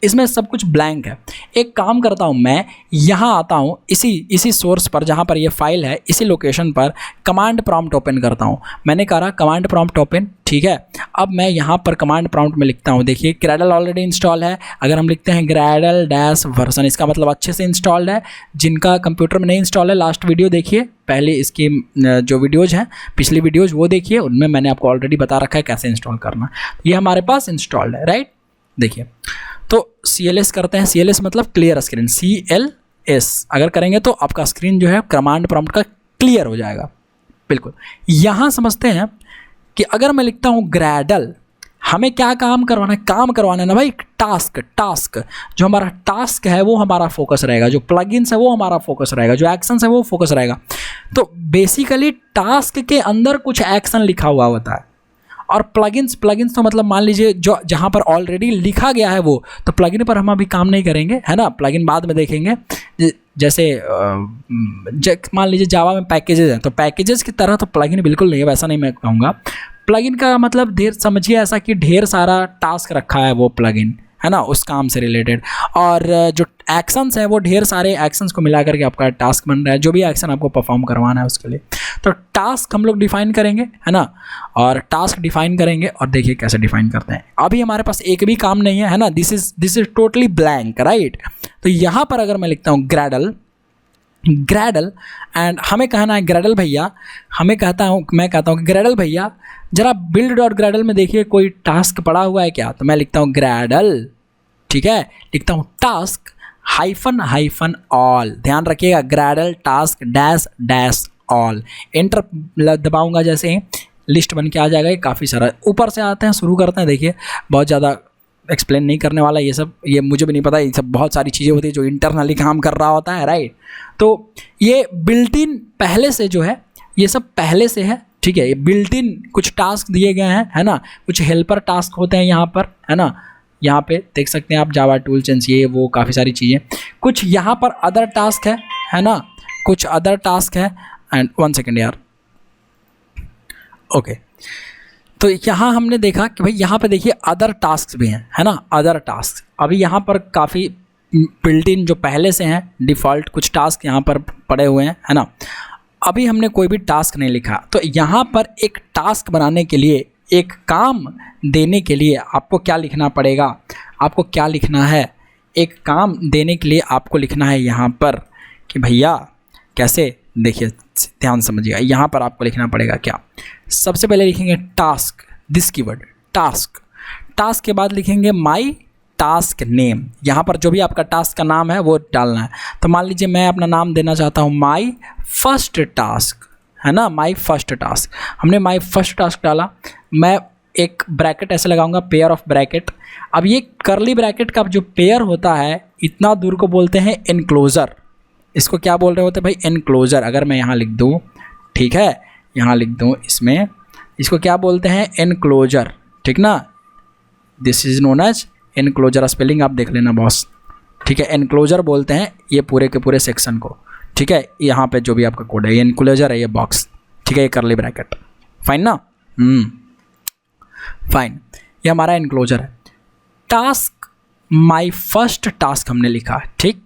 Speaker 1: इसमें सब कुछ ब्लैंक है। एक काम करता हूँ, मैं यहाँ आता हूँ, इसी सोर्स पर जहाँ पर ये फाइल है, इसी लोकेशन पर कमांड प्रॉम्प्ट ओपन करता हूँ। मैंने कहा कमांड प्रॉम्प्ट ओपन, ठीक है। अब मैं यहाँ पर कमांड प्रॉम्प्ट में लिखता हूँ, देखिए ग्रैडल ऑलरेडी इंस्टॉल है। अगर हम लिखते हैं ग्रैडल डैश वर्जन, इसका मतलब अच्छे से इंस्टॉल्ड है। जिनका कंप्यूटर में नहीं इंस्टॉल है, लास्ट वीडियो देखिए, पहले इसकी जो वीडियोज़ हैं, पिछली वीडियोज़ वो देखिए, उनमें मैंने आपको ऑलरेडी बता रखा है कैसे इंस्टॉल करना। ये हमारे पास इंस्टॉल्ड है, राइट। देखिए तो CLS करते हैं, CLS मतलब क्लियर स्क्रीन, CLS अगर करेंगे तो आपका स्क्रीन जो है कमांड प्रॉम्प्ट का क्लियर हो जाएगा, बिल्कुल। यहाँ समझते हैं कि अगर मैं लिखता हूँ ग्रैडल, हमें क्या काम करवाना है, काम करवाना है ना भाई, टास्क जो हमारा टास्क है वो हमारा फोकस रहेगा, जो प्लगइन्स है वो हमारा फोकस रहेगा, जो एक्शंस है वो फोकस रहेगा। तो बेसिकली टास्क के अंदर कुछ एक्शन लिखा हुआ होता है, और प्लगइन्स तो मतलब मान लीजिए जो जहाँ पर ऑलरेडी लिखा गया है वो, तो प्लगइन पर हम अभी काम नहीं करेंगे, है ना, प्लगइन बाद में देखेंगे। जैसे मान लीजिए जावा में पैकेजेस हैं, तो पैकेजेस की तरह तो प्लगइन बिल्कुल नहीं है, वैसा नहीं मैं कहूँगा। प्लगइन का मतलब ढेर समझिए ऐसा कि ढेर सारा टास्क रखा है वो प्लगइन, है ना, उस काम से रिलेटेड। और जो एक्शंस है वो ढेर सारे एक्शंस को मिला करके आपका टास्क बन रहा है, जो भी एक्शन आपको परफॉर्म करवाना है उसके लिए। तो टास्क हम लोग डिफाइन करेंगे, है ना, और टास्क डिफाइन करेंगे और देखिए कैसे डिफाइन करते हैं। अभी हमारे पास एक भी काम नहीं है ना, this is totally blank, right. तो यहाँ पर अगर मैं लिखता हूँ ग्रैडल एंड हमें कहना है ग्रैडल भैया, मैं कहता हूँ कि ग्रैडल भैया जरा बिल्ड डॉट ग्रैडल में देखिए कोई टास्क पड़ा हुआ है क्या। तो मैं लिखता हूँ ग्रैडल, ठीक है, लिखता हूँ टास्क हाइफन ऑल, ध्यान रखिएगा Gradle task dash all, enter दबाऊंगा जैसे ही लिस्ट बन के आ जाएगा। ये काफ़ी सारा ऊपर से आते हैं, शुरू करते हैं। देखिए बहुत ज़्यादा एक्सप्लेन नहीं करने वाला ये सब, ये मुझे भी नहीं पता, ये सब बहुत सारी चीज़ें होती है जो इंटरनली काम कर रहा होता है, राइट। तो ये बिल्ट इन पहले से जो है, ये सब पहले से है, ठीक है। ये बिल्ट इन कुछ टास्क दिए गए हैं, है ना, कुछ हेल्पर टास्क होते हैं यहाँ पर, है ना, यहाँ पे देख सकते हैं आप जावा टूल चेंज, ये वो काफ़ी सारी चीज़ें। कुछ यहाँ पर अदर टास्क है ना, कुछ अदर टास्क है। एंड 1 सेकेंड यार, ओके। तो यहाँ हमने देखा कि भाई यहाँ पे देखिए अदर टास्क भी हैं, है ना, अदर टास्क। अभी यहाँ पर काफ़ी बिल्ट इन जो पहले से हैं डिफ़ॉल्ट कुछ टास्क यहाँ पर पड़े हुए हैं, है ना। अभी हमने कोई भी टास्क नहीं लिखा, तो यहाँ पर एक टास्क बनाने के लिए, एक काम देने के लिए आपको क्या लिखना पड़ेगा, आपको क्या लिखना है, एक काम देने के लिए आपको लिखना है यहाँ पर कि भैया कैसे, देखिए ध्यान समझिएगा, यहाँ पर आपको लिखना पड़ेगा क्या। सबसे पहले लिखेंगे task, this keyword task, task के बाद लिखेंगे माई टास्क नेम, यहाँ पर जो भी आपका टास्क का नाम है वो डालना है। तो मान लीजिए मैं अपना नाम देना चाहता हूँ माई फर्स्ट टास्क, है ना, माई फर्स्ट टास्क। हमने माई फर्स्ट टास्क डाला, मैं एक ब्रैकेट ऐसे लगाऊंगा, पेयर ऑफ ब्रैकेट। अब ये करली ब्रैकेट का जो पेयर होता है इतना दूर को बोलते हैं एनक्लोजर। इसको क्या बोल रहे होते हैं भाई, एनक्लोजर। अगर मैं यहाँ लिख दूँ, ठीक है, यहाँ लिख दूँ इसमें, इसको क्या बोलते हैं, एनक्लोजर, ठीक ना, this is known as enclosure. Spelling आप देख लेना बॉस, ठीक है, एनक्लोजर बोलते हैं ये पूरे के पूरे सेक्शन को, ठीक है। यहाँ पे जो भी आपका कोड है ये एनक्लोजर है, ये बॉक्स, ठीक है, ये करली ब्रैकेट, फाइन ना, फाइन, ये हमारा एनक्लोजर है। टास्क माई फर्स्ट टास्क हमने लिखा है, ठीक।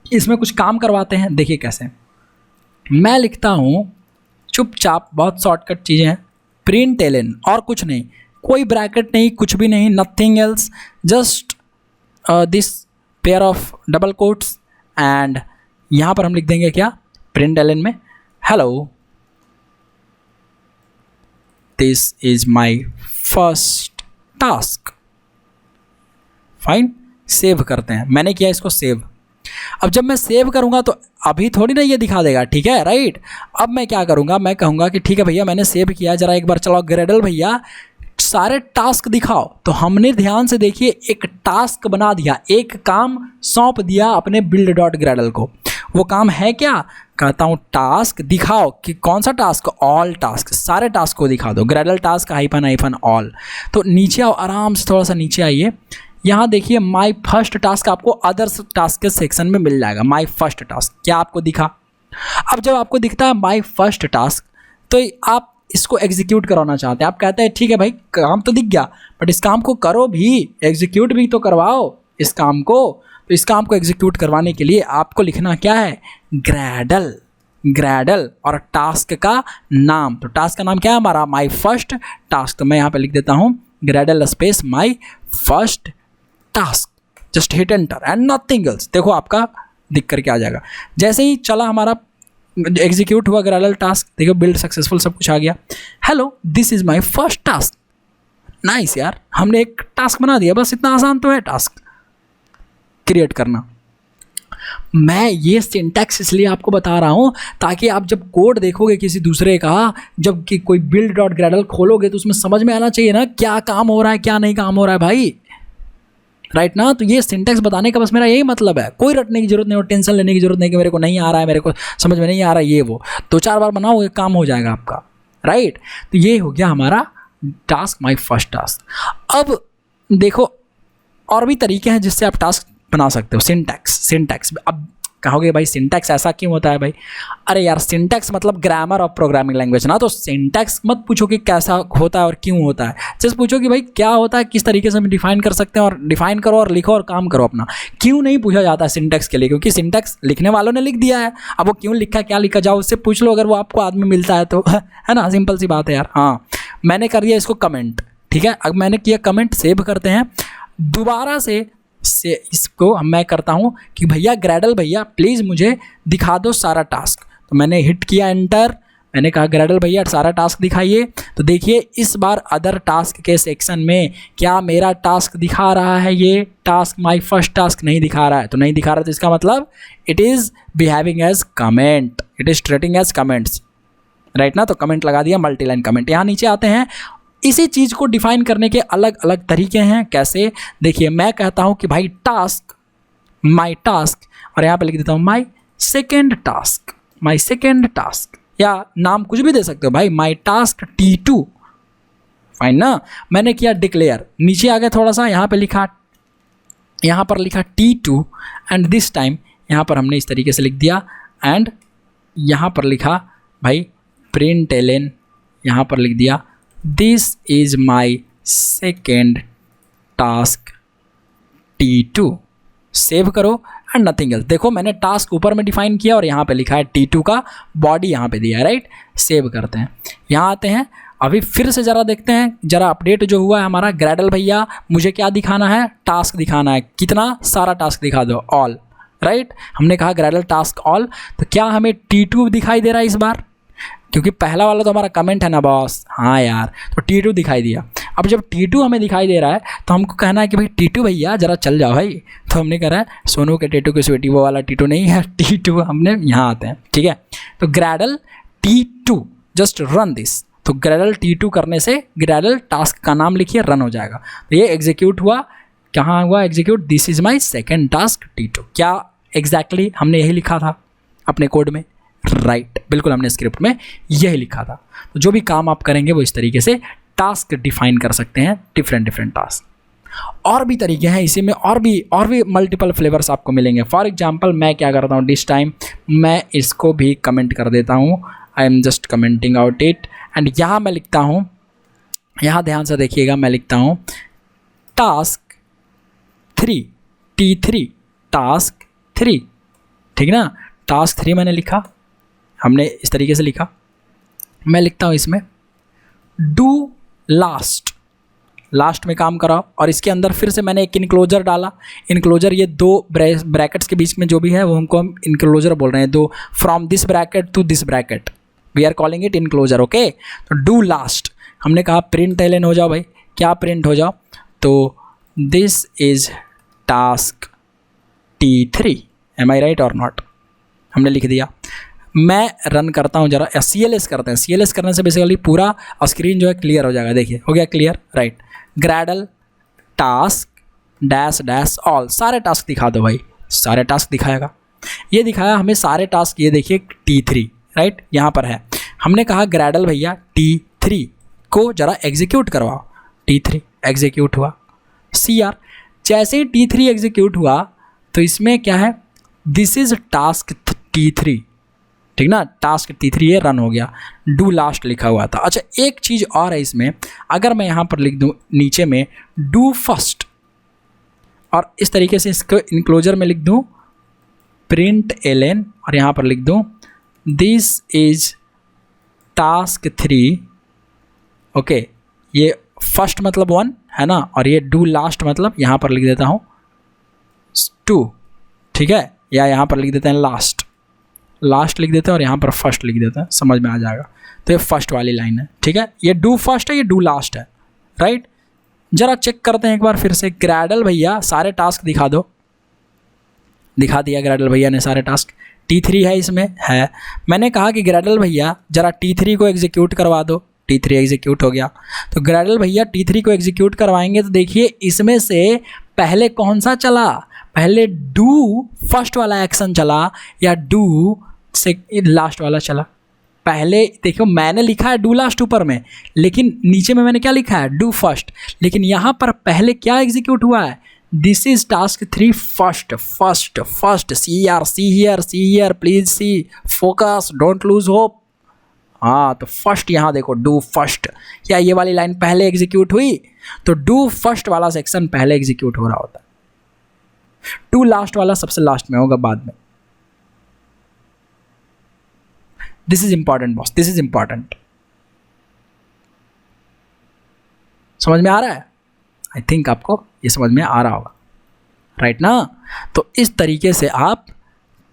Speaker 1: इसमें कुछ काम करवाते हैं, देखिए कैसे। मैं लिखता हूँ चुपचाप, बहुत शॉर्टकट चीज़ें हैं, प्रिंट एलन, और कुछ नहीं, कोई ब्रैकेट नहीं, कुछ भी नहीं, nothing else, just this pair of double quotes and यहाँ पर हम लिख देंगे क्या, प्रिंट एलन में hello this is my first task, fine. Save करते हैं, मैंने किया इसको सेव। अब जब मैं सेव करूंगा तो अभी थोड़ी ना ये दिखा देगा, ठीक है, राइट। अब मैं क्या करूंगा, मैं कहूँगा कि ठीक है भैया मैंने सेव किया, जरा एक बार चलाओ ग्रैडल भैया सारे टास्क दिखाओ। तो हमने ध्यान से देखिए एक टास्क बना दिया, एक काम सौंप दिया अपने बिल्ड डॉट ग्रैडल को। वो काम है क्या, कहता हूँ टास्क दिखाओ, कि कौन सा टास्क, ऑल टास्क, सारे टास्क को दिखा दो, ग्रैडल टास्क हाइफन ऑल। तो नीचे आओ, आराम से थोड़ा सा नीचे आइए, यहाँ देखिए माई फर्स्ट टास्क आपको अदर्स टास्क के सेक्शन में मिल जाएगा। माई फर्स्ट टास्क क्या आपको दिखा। अब जब आपको दिखता है माई फर्स्ट टास्क, तो आप इसको एग्जीक्यूट कराना चाहते हैं। आप कहते हैं ठीक है भाई काम तो दिख गया, बट इस काम को करो भी, एग्जीक्यूट भी तो करवाओ इस काम को। तो इस काम को एग्जीक्यूट करवाने के लिए आपको लिखना क्या है, ग्रैडल और टास्क का नाम। तो टास्क का नाम क्या है हमारा, माई फर्स्ट टास्क। तो मैं यहाँ पे लिख देता हूँ Gradle space my first task, just hit enter and nothing else. देखो आपका दिख करके आ जाएगा। जैसे ही चला हमारा एग्जीक्यूट हुआ ग्रैडल टास्क, देखो बिल्ड सक्सेसफुल, सब कुछ आ गया। Hello this is my first task, nice यार, हमने एक टास्क बना दिया, बस इतना आसान तो है टास्क क्रिएट करना। मैं ये सिंटैक्स इसलिए आपको बता रहा हूँ ताकि आप जब कोड देखोगे किसी दूसरे का, जब कि कोई बिल्ड डॉट ग्रैडल खोलोगे तो उसमें समझ में आना चाहिए ना क्या काम हो रहा है क्या नहीं काम हो रहा है भाई, राइट ना। तो ये सिंटैक्स बताने का बस मेरा यही मतलब है, कोई रटने की जरूरत नहीं और टेंशन लेने की जरूरत नहीं कि मेरे को नहीं आ रहा है, मेरे को समझ में नहीं आ रहा है, ये वो 2-4 बार बनाओगे काम हो जाएगा आपका, राइट। तो ये हो गया हमारा टास्क माई फर्स्ट टास्क। अब देखो और भी तरीके हैं जिससे आप टास्क बना सकते हो। सिंटैक्स। अब कहोगे भाई सिंटैक्स ऐसा क्यों होता है भाई? अरे यार सिंटैक्स मतलब ग्रामर ऑफ प्रोग्रामिंग लैंग्वेज ना, तो सिंटैक्स मत पूछो कि कैसा होता है और क्यों होता है, जस्ट पूछो कि भाई क्या होता है, किस तरीके से हम डिफाइन कर सकते हैं, और डिफाइन करो और लिखो और काम करो अपना। क्यों नहीं पूछा जाता है सिंटैक्स के लिए? क्योंकि सिंटैक्स लिखने वालों ने लिख दिया है, अब वो क्यों लिखा क्या लिखा जाओ उससे पूछ लो, अगर वो आपको आदमी मिलता है तो है ना, सिंपल सी बात है यार। हाँ मैंने कर दिया इसको कमेंट, ठीक है। अब मैंने किया कमेंट, सेव करते हैं दोबारा से इसको मैं करता हूँ कि भैया ग्रेडल भैया प्लीज़ मुझे दिखा दो सारा टास्क। तो मैंने हिट किया एंटर, मैंने कहा ग्रेडल भैया सारा टास्क दिखाइए। तो देखिए इस बार अदर टास्क के सेक्शन में क्या मेरा टास्क दिखा रहा है? ये टास्क माय फर्स्ट टास्क नहीं दिखा रहा है। तो नहीं दिखा रहा है तो इसका मतलब it is behaving as comment, it is treating as comments, right ना। तो कमेंट लगा दिया, मल्टी लाइन कमेंट। यहाँ नीचे आते हैं, इसी चीज़ को डिफाइन करने के अलग अलग तरीके हैं। कैसे? देखिए मैं कहता हूँ कि भाई टास्क माय टास्क, और यहाँ पे लिख देता हूँ माय सेकेंड टास्क, या नाम कुछ भी दे सकते हो भाई, माय टास्क T2, फाइन ना। मैंने किया डिक्लेयर, नीचे आ गया थोड़ा सा, यहाँ पर लिखा T2 एंड दिस टाइम यहाँ पर हमने इस तरीके से लिख दिया, एंड यहाँ पर लिखा भाई println, यहाँ पर लिख दिया this is my second task T2। Save करो एंड नथिंग एल्स। देखो मैंने टास्क ऊपर में डिफाइन किया और यहाँ पे लिखा है T2 का बॉडी यहाँ पे दिया है, राइट। सेव करते हैं, यहाँ आते हैं, अभी फिर से ज़रा देखते हैं ज़रा अपडेट जो हुआ है हमारा। ग्रेडल भैया मुझे क्या दिखाना है? टास्क दिखाना है। कितना? सारा टास्क दिखा दो, ऑल, राइट। हमने कहा ग्रेडल टास्क ऑल, तो क्या हमें T2 दिखाई दे रहा है इस बार? क्योंकि पहला वाला तो हमारा कमेंट है ना बॉस, हाँ यार, तो T2 दिखाई दिया। अब जब T2 हमें दिखाई दे रहा है तो हमको कहना है कि भाई T2 भैया ज़रा चल जाओ भाई। तो हमने कह रहा है सोनू के T2 की स्वीटी, वो वाला T2 नहीं है, T2 हमने यहाँ आते हैं, ठीक है। तो Gradle T2 just run this. तो ग्रेडल T2 करने से ग्रेडल टास्क का नाम लिखिए, रन हो जाएगा। तो ये एग्जीक्यूट हुआ, कहाँ हुआ execute? This is my second task T2। क्या एग्जैक्टली हमने यही लिखा था अपने कोड में? राइट, बिल्कुल हमने स्क्रिप्ट में यही लिखा था। तो जो भी काम आप करेंगे वो इस तरीके से टास्क डिफाइन कर सकते हैं, डिफरेंट टास्क। और भी तरीके हैं इसी में, और भी मल्टीपल फ्लेवर्स आपको मिलेंगे। फॉर एग्जांपल मैं क्या करता हूँ दिस टाइम, मैं इसको भी कमेंट कर देता हूँ, I am just commenting out it, and यहाँ मैं लिखता हूँ, यहाँ ध्यान से देखिएगा, मैं लिखता हूँ टास्क 3 T3 टास्क 3, ठीक ना। टास्क 3 मैंने लिखा, हमने इस तरीके से लिखा। मैं लिखता हूँ इसमें डू लास्ट में काम कराओ, और इसके अंदर फिर से मैंने एक इनक्लोजर डाला। इनक्लोजर ये दो ब्रैकेट्स के बीच में जो भी है वो हम इनक्लोजर बोल रहे हैं। दो from this bracket to this bracket, we are calling it inclosure, okay. तो डू लास्ट, हमने कहा println हो जाओ भाई, क्या प्रिंट हो जाओ? तो this is task T3, am I right और नॉट, हमने लिख दिया। मैं रन करता हूँ जरा, CLS करते हैं। CLS करने से बेसिकली पूरा स्क्रीन जो है क्लियर हो जाएगा। देखिए हो गया clear, right. Gradle task dash dash all, सारे टास्क दिखा दो भाई, सारे टास्क दिखाएगा। ये दिखाया हमें सारे टास्क, ये देखिए T3, राइट, यहाँ पर है। हमने कहा ग्रेडल भैया T3 को जरा एग्जीक्यूट करवाओ। T3 एग्जीक्यूट हुआ। CR, जैसे ही T3 एग्जीक्यूट हुआ तो इसमें क्या है? दिस इज टास्क T3, ठीक ना। टास्क T3 ये रन हो गया, डू लास्ट लिखा हुआ था। अच्छा एक चीज़ और है इसमें, अगर मैं यहाँ पर लिख दूँ नीचे में डू फर्स्ट, और इस तरीके से इसको इनक्लोजर में लिख दूँ println, और यहाँ पर लिख दूँ दिस इज टास्क 3, ओके। ये फर्स्ट मतलब 1 है ना, और ये डू लास्ट मतलब यहाँ पर लिख देता हूँ 2, ठीक है, या यहाँ पर लिख देते हैं लास्ट लिख देते हैं, और यहाँ पर फर्स्ट लिख देते हैं, समझ में आ जाएगा। तो ये फर्स्ट वाली लाइन है, ठीक है। ये डू फर्स्ट है, ये डू लास्ट है, राइट। जरा चेक करते हैं एक बार फिर से। ग्रेडल भैया सारे टास्क दिखा दो, दिखा दिया ग्रेडल भैया ने सारे टास्क। T3 है इसमें, है। मैंने कहा कि ग्रेडल भैया जरा T3 को एग्जीक्यूट करवा दो, T3 एग्जीक्यूट हो गया। तो ग्रेडल भैया T3 को एग्जीक्यूट करवाएंगे तो देखिए इसमें से पहले कौन सा चला? पहले डू फर्स्ट वाला एक्शन चला या डू से लास्ट वाला चला? पहले देखो मैंने लिखा है डू लास्ट ऊपर में, लेकिन नीचे में मैंने क्या लिखा है डू फर्स्ट, लेकिन यहाँ पर पहले क्या एग्जीक्यूट हुआ है, this is task 3 first, see here please see, focus, don't lose hope. हाँ तो फर्स्ट यहाँ देखो डू फर्स्ट, क्या ये वाली लाइन पहले एग्जीक्यूट हुई, तो डू फर्स्ट वाला सेक्शन पहले एग्जीक्यूट हो रहा होता है, टू लास्ट वाला सबसे लास्ट में होगा बाद में। This is important boss, this is important. समझ में आ रहा है? आई थिंक आपको ये समझ में आ रहा होगा, राइट ना? तो इस तरीके से आप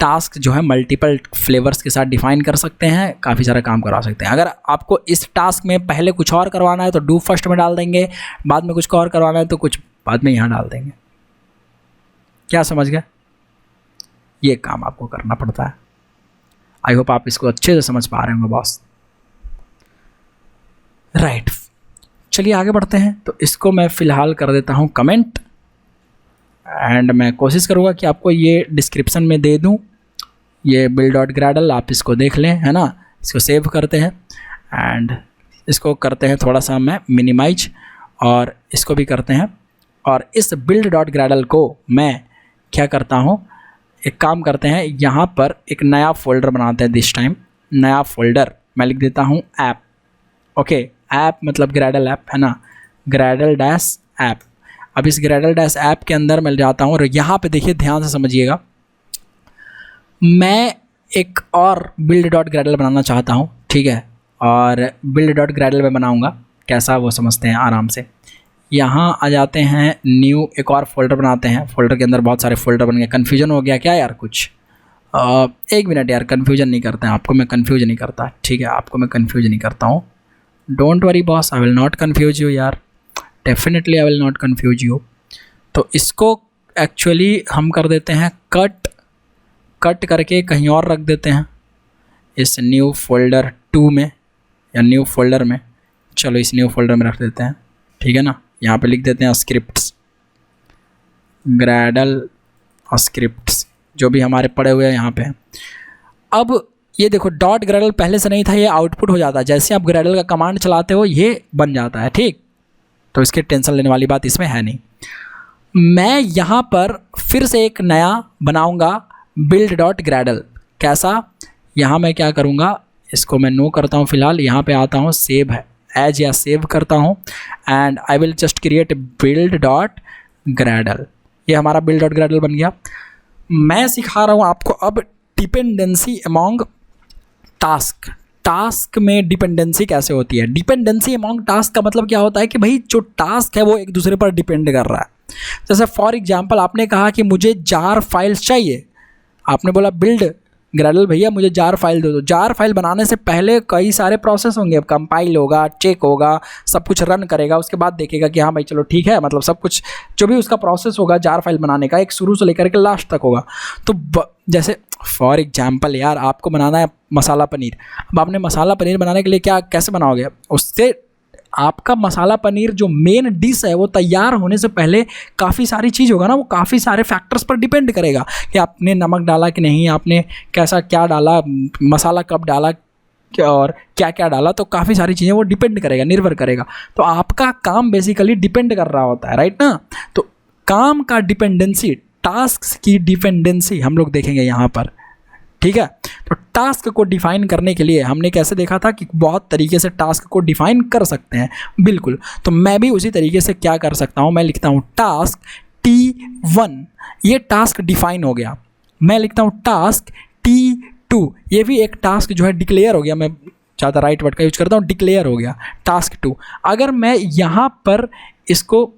Speaker 1: टास्क जो है मल्टीपल फ्लेवर्स के साथ डिफाइन कर सकते हैं, काफ़ी सारा काम करवा सकते हैं। अगर आपको इस टास्क में पहले कुछ और करवाना है तो डू फर्स्ट में डाल देंगे, बाद में कुछ और करवाना है तो कुछ बाद में यहाँ डाल देंगे। क्या समझ गए? ये काम आपको करना पड़ता है। आई होप आप इसको अच्छे से समझ पा रहे होंगे बॉस, राइट। चलिए आगे बढ़ते हैं। तो इसको मैं फ़िलहाल कर देता हूँ कमेंट, एंड मैं कोशिश करूँगा कि आपको ये डिस्क्रिप्शन में दे दूँ, ये build.gradle, आप इसको देख लें, है ना। इसको सेव करते हैं एंड इसको करते हैं थोड़ा सा मैं मिनिमाइज, और इसको भी करते हैं। और इस build.gradle को मैं क्या करता हूँ, एक काम करते हैं, यहाँ पर एक नया फ़ोल्डर बनाते हैं। दिस टाइम नया फ़ोल्डर मैं लिख देता हूँ ऐप। ओके, ऐप मतलब Gradle ऐप, है ना, Gradle डैश ऐप। अब इस Gradle डैश ऐप के अंदर मैं जाता हूँ और यहाँ पे देखिए, ध्यान से समझिएगा, मैं एक और build.gradle बनाना चाहता हूँ, ठीक है। और build.gradle में बनाऊँगा, कैसा वो समझते हैं आराम से। यहाँ आ जाते हैं, न्यू एक और फोल्डर बनाते हैं। फोल्डर के अंदर बहुत सारे फोल्डर बन गए। कन्फ्यूजन हो गया क्या यार कुछ? एक मिनट यार, कन्फ्यूजन नहीं करते हैं, आपको मैं कन्फ्यूज नहीं करता, ठीक है, आपको मैं कन्फ्यूज नहीं करता हूँ। Don't worry boss, I will not confuse you यार, definitely I will not confuse you. तो इसको एक्चुअली हम कर देते हैं कट करके कहीं और रख देते हैं, इस न्यू फोल्डर 2 में या न्यू फोल्डर में। चलो इस न्यू फोल्डर में रख देते हैं, ठीक है ना। यहाँ पे लिख देते हैं स्क्रिप्ट्स, Gradle स्क्रिप्ट्स, जो भी हमारे पड़े हुए हैं यहाँ पे। अब ये देखो .gradle पहले से नहीं था, ये आउटपुट हो जाता है जैसे आप Gradle का कमांड चलाते हो, ये बन जाता है, ठीक। तो इसके टेंशन लेने वाली बात इसमें है नहीं। मैं यहाँ पर फिर से एक नया बनाऊँगा build.gradle। कैसा? यहाँ मैं क्या करूँगा, इसको मैं नो करता हूँ फ़िलहाल, यहाँ पे आता हूँ, सेव है एज या सेव करता हूँ, and I will just create build.gradle। ये हमारा build.gradle बन गया। मैं सिखा रहा हूँ आपको अब डिपेंडेंसी अमॉन्ग टास्क में डिपेंडेंसी कैसे होती है। डिपेंडेंसी अमॉन्ग टास्क का मतलब क्या होता है कि भाई जो टास्क है वो एक दूसरे पर डिपेंड कर रहा है। जैसे फॉर एग्जांपल आपने कहा कि मुझे जार फाइल्स चाहिए, आपने बोला build.gradle भैया मुझे जार फाइल दे दो। जार फाइल बनाने से पहले कई सारे प्रोसेस होंगे, कंपाइल होगा, चेक होगा, सब कुछ रन करेगा, उसके बाद देखेगा कि हाँ भाई चलो ठीक है, मतलब सब कुछ जो भी उसका प्रोसेस होगा जार फाइल बनाने का, एक शुरू से लेकर के लास्ट तक होगा। तो जैसे फॉर एग्जांपल यार आपको बनाना है मसाला पनीर। अब आपने मसाला पनीर बनाने के लिए क्या कैसे बनाओगे, उससे आपका मसाला पनीर जो मेन डिश है वो तैयार होने से पहले काफ़ी सारी चीज़ होगा ना, वो काफ़ी सारे फैक्टर्स पर डिपेंड करेगा कि आपने नमक डाला कि नहीं, आपने कैसा क्या डाला, मसाला कब डाला और क्या क्या डाला, तो काफ़ी सारी चीज़ें वो डिपेंड करेगा, निर्भर करेगा। तो आपका काम बेसिकली डिपेंड कर रहा होता है, राइट ना। तो काम का डिपेंडेंसी, टास्क की डिपेंडेंसी हम लोग देखेंगे यहाँ पर, ठीक है। तो टास्क को डिफाइन करने के लिए हमने कैसे देखा था कि बहुत तरीके से टास्क को डिफाइन कर सकते हैं, बिल्कुल। तो मैं भी उसी तरीके से क्या कर सकता हूँ, मैं लिखता हूँ टास्क T1, ये टास्क डिफाइन हो गया। मैं लिखता हूँ टास्क T2, ये भी एक टास्क जो है डिक्लेयर हो गया। मैं ज़्यादा राइट वर्ड का यूज करता हूँ, डिक्लेयर हो गया टास्क 2। अगर मैं यहाँ पर इसको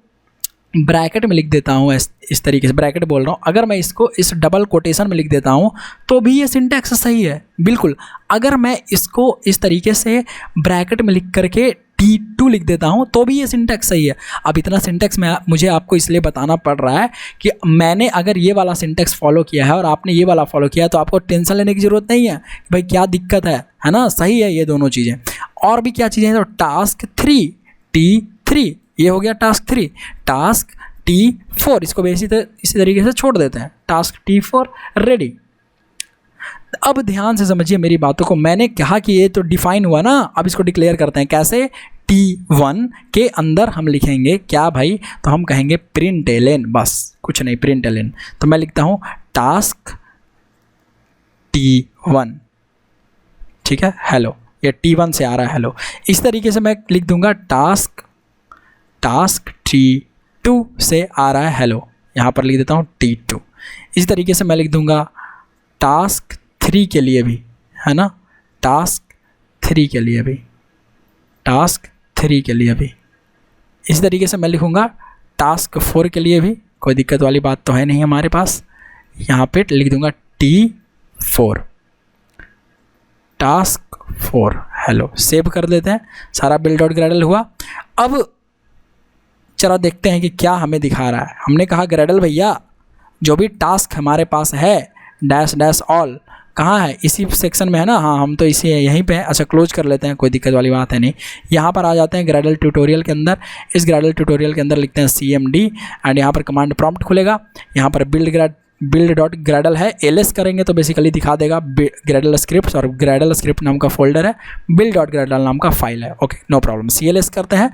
Speaker 1: ब्रैकेट में लिख देता हूँ, इस तरीके से ब्रैकेट बोल रहा हूँ, अगर मैं इसको इस डबल कोटेशन में लिख देता हूँ तो भी ये सिंटैक्स सही है, बिल्कुल। अगर मैं इसको इस तरीके से ब्रैकेट में लिख करके T2 लिख देता हूँ तो भी ये सिंटैक्स सही है। अब इतना सिंटैक्स मुझे आपको इसलिए बताना पड़ रहा है कि मैंने अगर ये वाला सिंटैक्स फॉलो किया है और आपने ये वाला फॉलो किया, तो आपको टेंशन लेने की ज़रूरत नहीं है कि भाई क्या दिक्कत है ना, सही है ये दोनों चीज़ें। और भी क्या चीज़ें हैं, तो टास्क 3 T3, ये हो गया टास्क 3। टास्क T4, इसको भी इसी तरीके से छोड़ देते हैं, टास्क T4 रेडी। अब ध्यान से समझिए मेरी बातों को, मैंने कहा कि ये तो डिफाइन हुआ ना, अब इसको डिक्लेयर करते हैं कैसे। T1 के अंदर हम लिखेंगे क्या भाई, तो हम कहेंगे प्रिंट एलन, बस कुछ नहीं, प्रिंट एलन। तो मैं लिखता हूँ टास्क T1, ठीक है, हेलो, ये T1 से आ रहा है हेलो। इस तरीके से मैं लिख दूंगा टास्क T2 से आ रहा है हेलो, यहाँ पर लिख देता हूँ T2। इस तरीके से मैं लिख दूंगा टास्क 3 के लिए भी, है ना, टास्क 3 के लिए भी, टास्क 3 के लिए भी। इस तरीके से मैं लिखूंगा टास्क 4 के लिए भी, कोई दिक्कत वाली बात तो है नहीं हमारे पास। यहाँ पे लिख दूंगा T4, टास्क 4 हेलो, सेव कर देते हैं। सारा बिल्ड डॉट ग्रेडल हुआ। अब चलो देखते हैं कि क्या हमें दिखा रहा है। हमने कहा ग्रेडल भैया जो भी टास्क हमारे पास है डैश डैश ऑल कहाँ है, इसी सेक्शन में है ना, हाँ हम तो इसी यहीं पे है। अच्छा क्लोज कर लेते हैं, कोई दिक्कत वाली बात है नहीं। यहाँ पर आ जाते हैं ग्रेडल ट्यूटोरियल के अंदर। इस ग्रेडल ट्यूटोरियल के अंदर लिखते हैं CMD एंड यहाँ पर कमांड प्रॉम्प्ट खुलेगा। यहाँ पर बिल्ड डॉट ग्रेडल है, ls करेंगे तो बेसिकली दिखा देगा ग्रेडल स्क्रिप्ट, और ग्रेडल स्क्रिप्ट नाम का फोल्डर है, बिल्ड डॉट ग्रेडल नाम का फाइल है। ओके नो प्रॉब्लम, CLS करते हैं।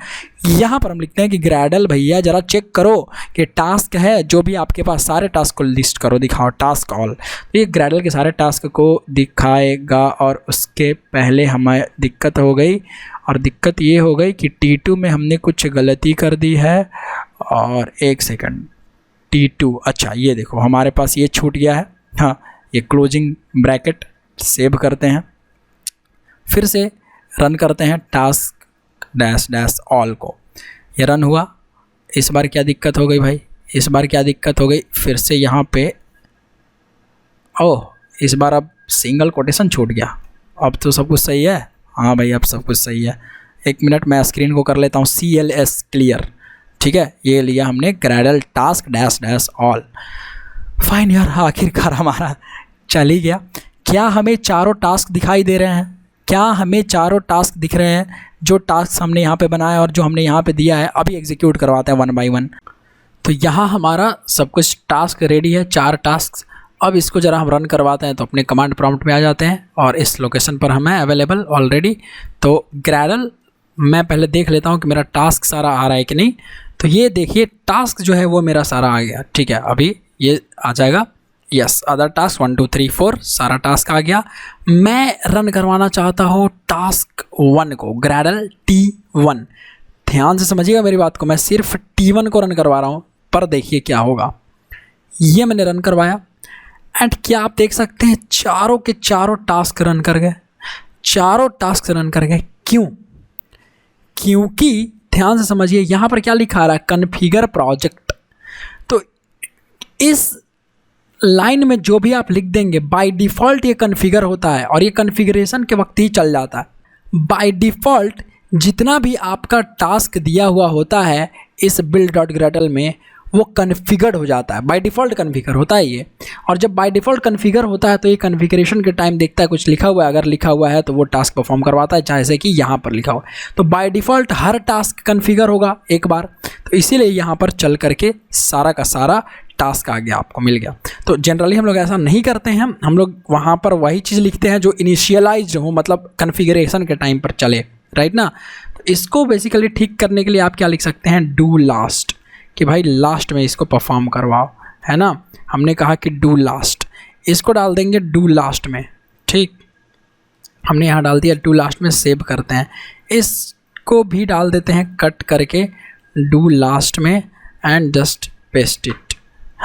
Speaker 1: यहाँ पर हम लिखते हैं कि ग्रेडल भैया जरा चेक करो कि टास्क है जो भी आपके पास, सारे टास्क को लिस्ट करो, दिखाओ टास्क ऑल। तो ये ग्रेडल के सारे टास्क को दिखाएगा। और उसके पहले हमें दिक्कत हो गई, और दिक्कत ये हो गई कि T2 में हमने कुछ गलती कर दी है। और एक सेकंड, T2, अच्छा ये देखो हमारे पास ये छूट गया है। हाँ, ये क्लोजिंग ब्रैकेट सेव करते हैं, फिर से रन करते हैं टास्क डैश डैश ऑल को। ये रन हुआ। इस बार क्या दिक्कत हो गई भाई, इस बार क्या दिक्कत हो गई, फिर से यहाँ पे ओह, इस बार अब सिंगल कोटेशन छूट गया। अब तो सब कुछ सही है। हाँ भाई अब सब कुछ सही है। एक मिनट मैं स्क्रीन को कर लेता हूँ CLS क्लियर, ठीक है। ये लिया हमने Gradle task dash dash all. Fine यार, आखिरकार हमारा चल ही गया। क्या हमें चारों टास्क दिखाई दे रहे हैं, क्या हमें चारों टास्क दिख रहे हैं, जो टास्क हमने यहाँ पे बनाया और जो हमने यहाँ पे दिया है। अभी एग्जीक्यूट करवाते हैं 1 बाय 1। तो यहाँ हमारा सब कुछ टास्क रेडी है, 4 टास्क। अब इसको ज़रा हम रन करवाते हैं, तो अपने कमांड प्रॉम्प्ट में आ जाते हैं और इस लोकेशन पर हमें अवेलेबल ऑलरेडी। तो ग्रेडल मैं पहले देख लेता हूँ कि मेरा टास्क सारा आ रहा है कि नहीं। तो ये देखिए टास्क जो है वो मेरा सारा आ गया, ठीक है। अभी ये आ जाएगा, यस, अदर टास्क 1 2 3 4 सारा टास्क आ गया। मैं रन करवाना चाहता हूँ टास्क 1 को, ग्रेडल T1। ध्यान से समझिएगा मेरी बात को, मैं सिर्फ T1 को रन करवा रहा हूँ, पर देखिए क्या होगा। ये मैंने रन करवाया एंड क्या आप देख सकते हैं चारों के चारों टास्क रन कर गए, चारों टास्क रन कर गए। क्यों? क्योंकि ध्यान से समझिए यहाँ पर क्या लिखा रहा है, कॉन्फ़िगर प्रोजेक्ट। तो इस लाइन में जो भी आप लिख देंगे बाय डिफ़ॉल्ट ये कॉन्फ़िगर होता है और ये कॉन्फ़िगरेशन के वक्त ही चल जाता है। बाय डिफ़ॉल्ट जितना भी आपका टास्क दिया हुआ होता है इस बिल्ड डॉट ग्रेडल में वो कॉन्फ़िगर्ड हो जाता है, बाय डिफ़ॉल्ट कॉन्फ़िगर होता है ये। और जब बाय डिफ़ॉल्ट कॉन्फ़िगर होता है तो ये कॉन्फ़िगरेशन के टाइम देखता है कुछ लिखा हुआ है, अगर लिखा हुआ है तो वो टास्क परफॉर्म करवाता है, जैसे कि यहाँ पर लिखा हुआ है। तो by default her task configure होगा एक बार, तो इसीलिए यहाँ पर चल करके सारा का सारा टास्क आ गया, आपको मिल गया। तो जनरली हम लोग ऐसा नहीं करते हैं, हम लोग वहाँ पर वही चीज़ लिखते हैं जो इनिशियलाइज हो, मतलब कॉन्फ़िगरेशन के टाइम पर चले, राइट ना। तो इसको बेसिकली ठीक करने के लिए आप क्या लिख सकते हैं, डू लास्ट, कि भाई लास्ट में इसको परफॉर्म करवाओ, है ना। हमने कहा कि डू लास्ट, इसको डाल देंगे डू लास्ट में, ठीक। हमने यहाँ डाल दिया डू लास्ट में, सेव करते हैं। इसको भी डाल देते हैं कट करके डू लास्ट में एंड जस्ट पेस्ट इट,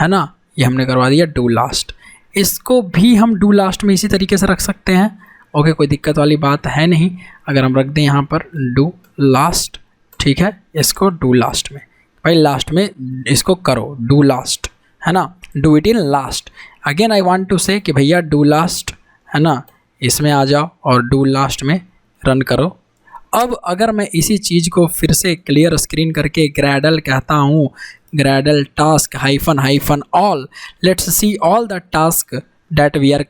Speaker 1: है ना। ये हमने करवा दिया डू लास्ट। इसको भी हम डू लास्ट में इसी तरीके से रख सकते हैं, ओके, कोई दिक्कत वाली बात है नहीं। अगर हम रख दें यहाँ पर डू लास्ट, ठीक है, इसको डू लास्ट में, भाई लास्ट में इसको करो डू लास्ट, है ना, do it in last. Again I want to say कि भैया डू लास्ट, है ना, इसमें आ जाओ और डू लास्ट में रन करो। अब अगर मैं इसी चीज़ को फिर से क्लियर स्क्रीन करके ग्रेडल कहता हूँ, Gradle task hyphen hyphen all, let's see all the task that we are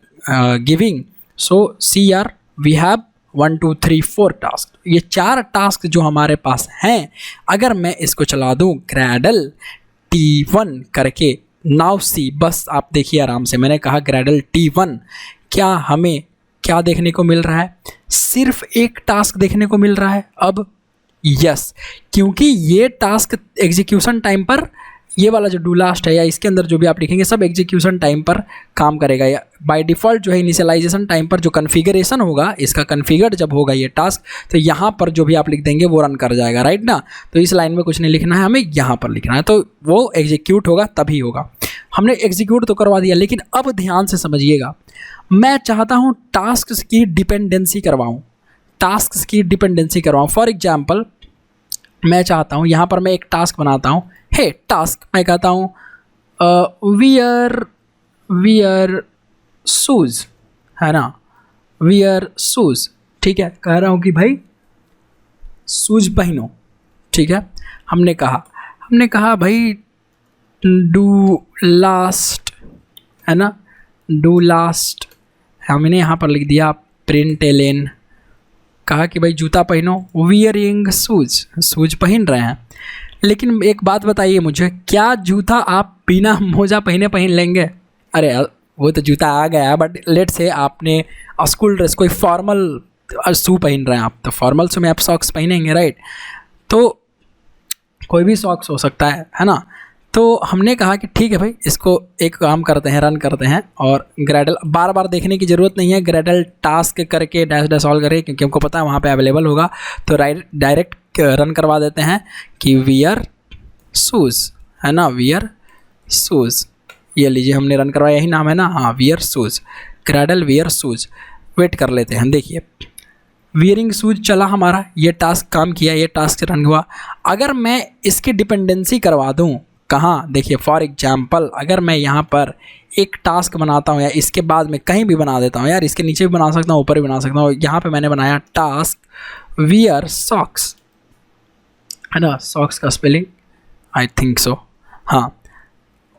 Speaker 1: giving. So see are we have 1 2 3 4 task. ये 4 टास्क जो हमारे पास हैं, अगर मैं इसको चला दूं ग्रेडल T1 करके, नाउ सी, बस आप देखिए आराम से, मैंने कहा ग्रेडल T1, क्या हमें क्या देखने को मिल रहा है? सिर्फ एक टास्क देखने को मिल रहा है अब। यस, क्योंकि ये टास्क एग्जीक्यूशन टाइम पर, ये वाला जो डू लास्ट है या इसके अंदर जो भी आप लिखेंगे सब एग्जीक्यूशन टाइम पर काम करेगा। या बाय डिफ़ॉल्ट जो है इनिशियलाइजेशन टाइम पर जो कन्फिगरेशन होगा, इसका कन्फिगर्ड जब होगा ये टास्क, तो यहाँ पर जो भी आप लिख देंगे वो रन कर जाएगा, राइट ना। तो इस लाइन में कुछ नहीं लिखना है, हमें यहाँ पर लिखना है, तो वो एग्जीक्यूट होगा तभी होगा। हमने एग्जीक्यूट तो करवा दिया, लेकिन अब ध्यान से समझिएगा, मैं चाहता हूँ टास्क की डिपेंडेंसी करवाऊँ, टास्क की डिपेंडेंसी करवाऊँ। फॉर एग्जाम्पल मैं चाहता हूँ यहाँ पर मैं एक टास्क बनाता हूँ, हे टास्क, मैं कहता हूँ वियर शूज़, है ना, वियर शूज़, ठीक है, कह रहा हूँ कि भाई शूज़ पहनो, ठीक है। हमने कहा भाई डू लास्ट, है ना, डू लास्ट, हमने यहाँ पर लिख दिया प्रिंट एलेन, कहा कि भाई जूता पहनो, वियरिंग शूज़, शूज़ पहन रहे हैं। लेकिन एक बात बताइए मुझे, क्या जूता आप बिना मोजा पहने पहन लेंगे? अरे वो तो जूता आ गया, बट लेट से आपने स्कूल ड्रेस, कोई फॉर्मल शू पहन रहे हैं आप, तो फॉर्मल शू में आप सॉक्स पहनेंगे, राइट। तो कोई भी सॉक्स हो सकता है ना। तो हमने कहा कि ठीक है भाई, इसको एक काम करते हैं, रन करते हैं, और ग्रेडल बार बार देखने की ज़रूरत नहीं है, ग्रेडल टास्क करके डैश डैश ऑल करके, क्योंकि हमको पता है वहाँ पे अवेलेबल होगा, तो डायरेक्ट रन करवा देते हैं कि वियर शूज़, है ना, वियर शूज़, ये लीजिए हमने रन करवाया, यही नाम है ना, हाँ, wear shoes, Gradle wear shoes. Wait कर लेते हैं, देखिए वियरिंग शूज़ चला हमारा, ये टास्क काम किया, ये टास्क रन हुआ। अगर मैं इसकी डिपेंडेंसी करवा दूँ कहाँ, देखिए फॉर एग्जाम्पल अगर मैं यहाँ पर एक टास्क बनाता हूँ, या इसके बाद में कहीं भी बना देता हूँ, यार इसके नीचे भी बना सकता हूँ, ऊपर भी बना सकता हूँ, यहाँ पे मैंने बनाया टास्क वियर सॉक्स, है ना, सॉक्स का स्पेलिंग आई थिंक सो, हाँ,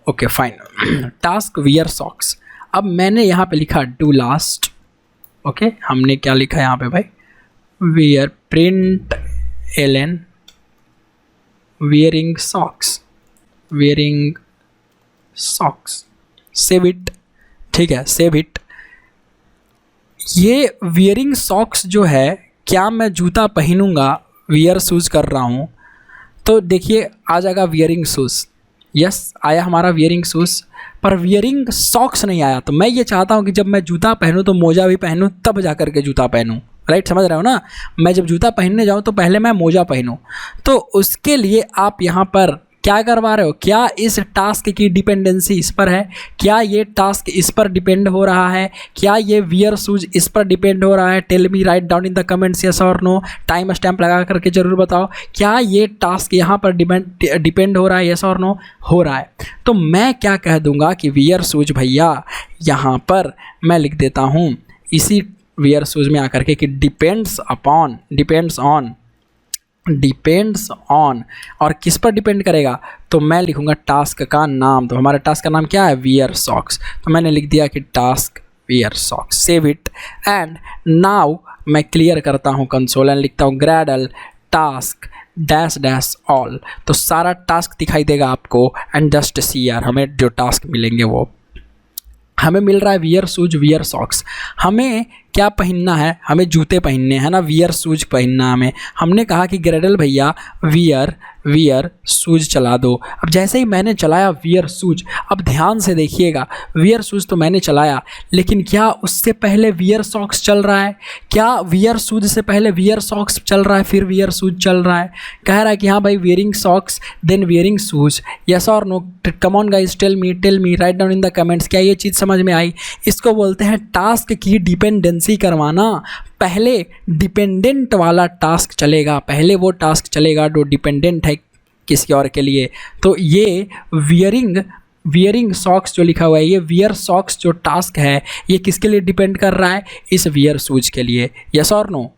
Speaker 1: okay fine, task wear socks. अब मैंने यहाँ पे लिखा डू लास्ट, ओके, हमने क्या लिखा यहाँ पे भाई, वियर प्रिंट एलेन wearing socks, wearing socks, save it, ठीक है, सेव इट। ये वियरिंग सॉक्स जो है, क्या मैं जूता पहनूंगा, वियर शूज़ कर रहा हूँ, तो देखिए आ जाएगा वियरिंग शूज़, यस आया हमारा वियरिंग शूज़, पर वियरिंग सॉक्स नहीं आया। तो मैं ये चाहता हूँ कि जब मैं जूता पहनूँ तो मोजा भी पहनूँ, तब जा कर के जूता पहनूँ, राइट, समझ रहे हो ना। मैं जब जूता पहनने जाऊँ तो पहले मैं मोजा पहनूँ, तो उसके लिए आप यहाँ पर क्या करवा रहे हो, क्या इस टास्क की डिपेंडेंसी इस पर है, क्या ये टास्क इस पर डिपेंड हो रहा है, क्या ये वियर शूज इस पर डिपेंड हो रहा है? Tell me, write down in the comments yes और नो, टाइम स्टैम्प लगा करके जरूर बताओ, क्या ये टास्क यहाँ पर डिपेंड हो रहा है, यस और नो हो रहा है। तो मैं क्या कह दूंगा कि वियर शूज भैया, यहाँ पर मैं लिख देता हूँ इसी वियर शूज में आकर के कि डिपेंड्स ऑन, और किस पर डिपेंड करेगा, तो मैं लिखूंगा टास्क का नाम। तो हमारे टास्क का नाम क्या है, वियर सॉक्स, तो मैंने लिख दिया कि task wear socks, save it. And now मैं क्लियर करता हूँ कंसोल एंड लिखता हूँ Gradle task dash dash all, तो सारा टास्क दिखाई देगा आपको। एंड जस्ट सी यार, हमें जो टास्क मिलेंगे वो हमें मिल रहा है वियर शूज वियर सॉक्स। हमें क्या पहनना है, हमें जूते पहनने हैं ना, वियर शूज पहनना हमें। हमने कहा कि ग्रेडल भैया वियर शूज चला दो। अब जैसे ही मैंने चलाया वियर शूज, अब ध्यान से देखिएगा, वियर शूज तो मैंने चलाया, लेकिन क्या उससे पहले वियर सॉक्स चल रहा है? क्या वियर शूज से पहले वियर सॉक्स चल रहा है, फिर वियर शूज चल रहा है? कह रहा है कि हाँ भाई wearing socks then wearing shoes, yes और no? Come on guys, tell me, write down in the comments, क्या ये चीज़ समझ में आई? इसको बोलते हैं टास्क की डिपेंडेंसी करवाना। पहले डिपेंडेंट वाला टास्क चलेगा, पहले वो टास्क चलेगा जो डिपेंडेंट है किसी और के लिए। तो ये वियरिंग सॉक्स जो लिखा हुआ है, ये वियर सॉक्स जो टास्क है, ये किसके लिए डिपेंड कर रहा है? इस वियर शूज के लिए, यस और नो?